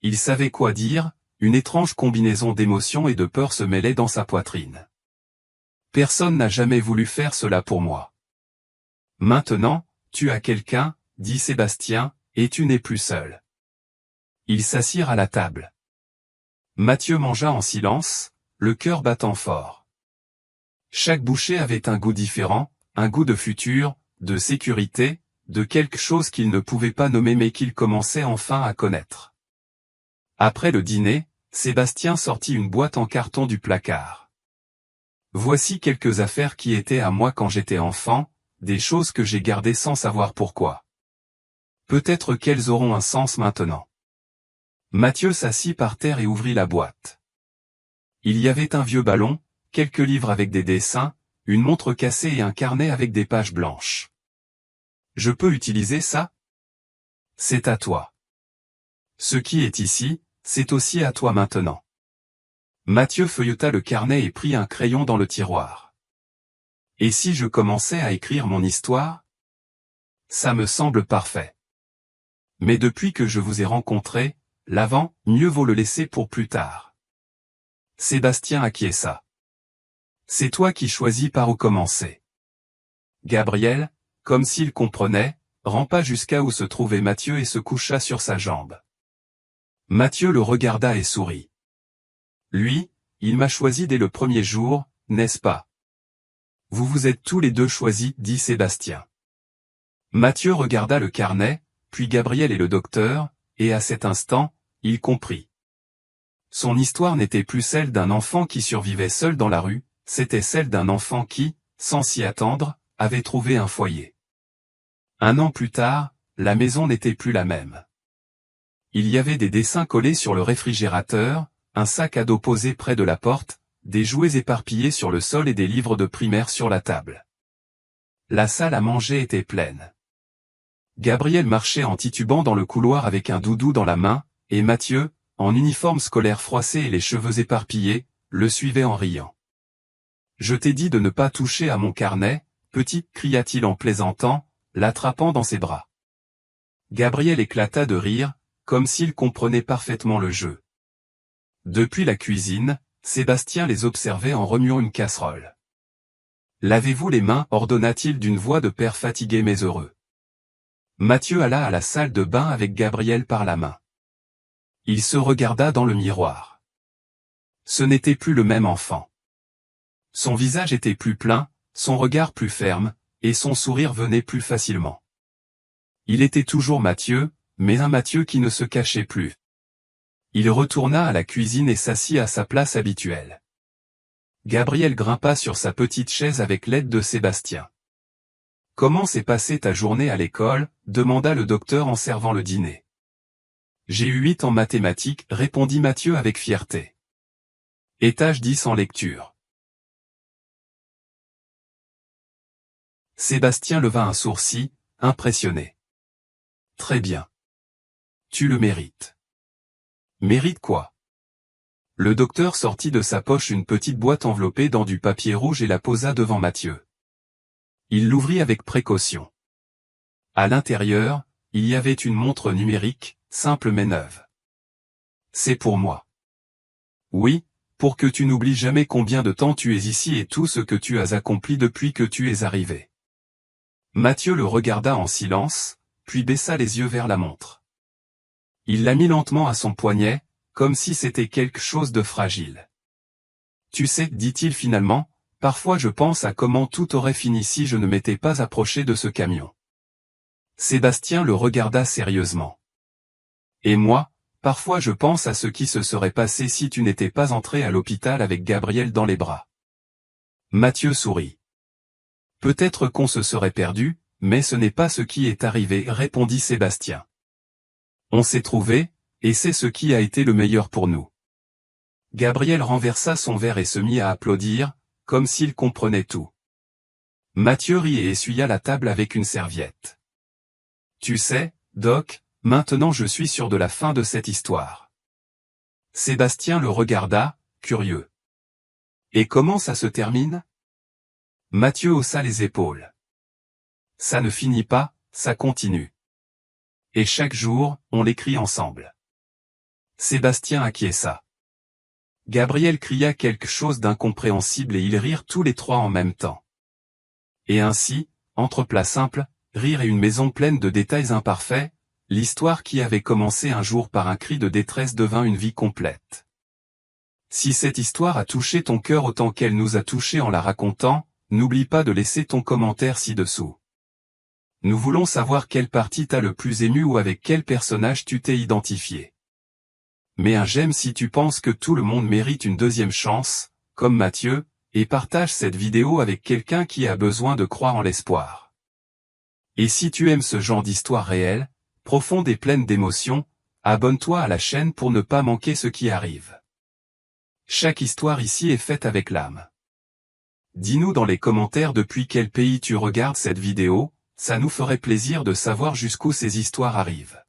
Il savait quoi dire, une étrange combinaison d'émotions et de peur se mêlait dans sa poitrine. Personne n'a jamais voulu faire cela pour moi. Maintenant, tu as quelqu'un, dit Sébastien, et tu n'es plus seul. Ils s'assirent à la table. Mathieu mangea en silence, le cœur battant fort. Chaque bouchée avait un goût différent, un goût de futur, de sécurité, de quelque chose qu'il ne pouvait pas nommer mais qu'il commençait enfin à connaître. Après le dîner, Sébastien sortit une boîte en carton du placard. Voici quelques affaires qui étaient à moi quand j'étais enfant, des choses que j'ai gardées sans savoir pourquoi. Peut-être qu'elles auront un sens maintenant. Mathieu s'assit par terre et ouvrit la boîte. Il y avait un vieux ballon, quelques livres avec des dessins, une montre cassée et un carnet avec des pages blanches. Je peux utiliser ça? C'est à toi. Ce qui est ici, c'est aussi à toi maintenant. Mathieu feuilleta le carnet et prit un crayon dans le tiroir. Et si je commençais à écrire mon histoire? Ça me semble parfait. Mais depuis que je vous ai rencontré, l'avant, mieux vaut le laisser pour plus tard. Sébastien acquiesça. C'est toi qui choisis par où commencer. Gabriel, comme s'il comprenait, rampa jusqu'à où se trouvait Mathieu et se coucha sur sa jambe. Mathieu le regarda et sourit. Lui, il m'a choisi dès le premier jour, n'est-ce pas? Vous vous êtes tous les deux choisis, dit Sébastien. Mathieu regarda le carnet, puis Gabriel et le docteur, et à cet instant, il comprit. Son histoire n'était plus celle d'un enfant qui survivait seul dans la rue, c'était celle d'un enfant qui, sans s'y attendre, avait trouvé un foyer. 1 an plus tard, la maison n'était plus la même. Il y avait des dessins collés sur le réfrigérateur, un sac à dos posé près de la porte, des jouets éparpillés sur le sol et des livres de primaire sur la table. La salle à manger était pleine. Gabriel marchait en titubant dans le couloir avec un doudou dans la main, et Mathieu, en uniforme scolaire froissé et les cheveux éparpillés, le suivait en riant. « Je t'ai dit de ne pas toucher à mon carnet, petit, cria-t-il en plaisantant, l'attrapant dans ses bras. Gabriel éclata de rire, comme s'il comprenait parfaitement le jeu. Depuis la cuisine, Sébastien les observait en remuant une casserole. « Lavez-vous les mains, ordonna-t-il d'une voix de père fatigué mais heureux. Mathieu alla à la salle de bain avec Gabriel par la main. Il se regarda dans le miroir. Ce n'était plus le même enfant. Son visage était plus plein, son regard plus ferme, et son sourire venait plus facilement. Il était toujours Mathieu, mais un Mathieu qui ne se cachait plus. Il retourna à la cuisine et s'assit à sa place habituelle. Gabriel grimpa sur sa petite chaise avec l'aide de Sébastien. « Comment s'est passée ta journée à l'école » demanda le docteur en servant le dîner. « J'ai eu 8 en mathématiques » répondit Mathieu avec fierté. « Étage 10 en lecture. » Sébastien leva un sourcil, impressionné. « Très bien. Tu le mérites. » « Mérite quoi ?» Le docteur sortit de sa poche une petite boîte enveloppée dans du papier rouge et la posa devant Mathieu. Il l'ouvrit avec précaution. À l'intérieur, il y avait une montre numérique, simple mais neuve. « C'est pour moi. » « Oui, pour que tu n'oublies jamais combien de temps tu es ici et tout ce que tu as accompli depuis que tu es arrivé. » Mathieu le regarda en silence, puis baissa les yeux vers la montre. Il la mit lentement à son poignet, comme si c'était quelque chose de fragile. « Tu sais, dit-il finalement, parfois je pense à comment tout aurait fini si je ne m'étais pas approché de ce camion. » Sébastien le regarda sérieusement. « Et moi, parfois je pense à ce qui se serait passé si tu n'étais pas entré à l'hôpital avec Gabriel dans les bras. » Mathieu sourit. « Peut-être qu'on se serait perdu, mais ce n'est pas ce qui est arrivé, répondit Sébastien. On s'est trouvé, et c'est ce qui a été le meilleur pour nous. » Gabriel renversa son verre et se mit à applaudir, comme s'il comprenait tout. Mathieu rit et essuya la table avec une serviette. « Tu sais, Doc, maintenant je suis sûr de la fin de cette histoire. » Sébastien le regarda, curieux. « Et comment ça se termine ?» Mathieu haussa les épaules. « Ça ne finit pas, ça continue. Et chaque jour, on l'écrit ensemble. » Sébastien acquiesça. Gabriel cria quelque chose d'incompréhensible et ils rirent tous les trois en même temps. Et ainsi, entre plats simples, rire et une maison pleine de détails imparfaits, l'histoire qui avait commencé un jour par un cri de détresse devint une vie complète. Si cette histoire a touché ton cœur autant qu'elle nous a touchés en la racontant, n'oublie pas de laisser ton commentaire ci-dessous. Nous voulons savoir quelle partie t'a le plus ému ou avec quel personnage tu t'es identifié. Mets un j'aime si tu penses que tout le monde mérite une deuxième chance, comme Mathieu, et partage cette vidéo avec quelqu'un qui a besoin de croire en l'espoir. Et si tu aimes ce genre d'histoire réelle, profonde et pleine d'émotions, abonne-toi à la chaîne pour ne pas manquer ce qui arrive. Chaque histoire ici est faite avec l'âme. Dis-nous dans les commentaires depuis quel pays tu regardes cette vidéo, ça nous ferait plaisir de savoir jusqu'où ces histoires arrivent.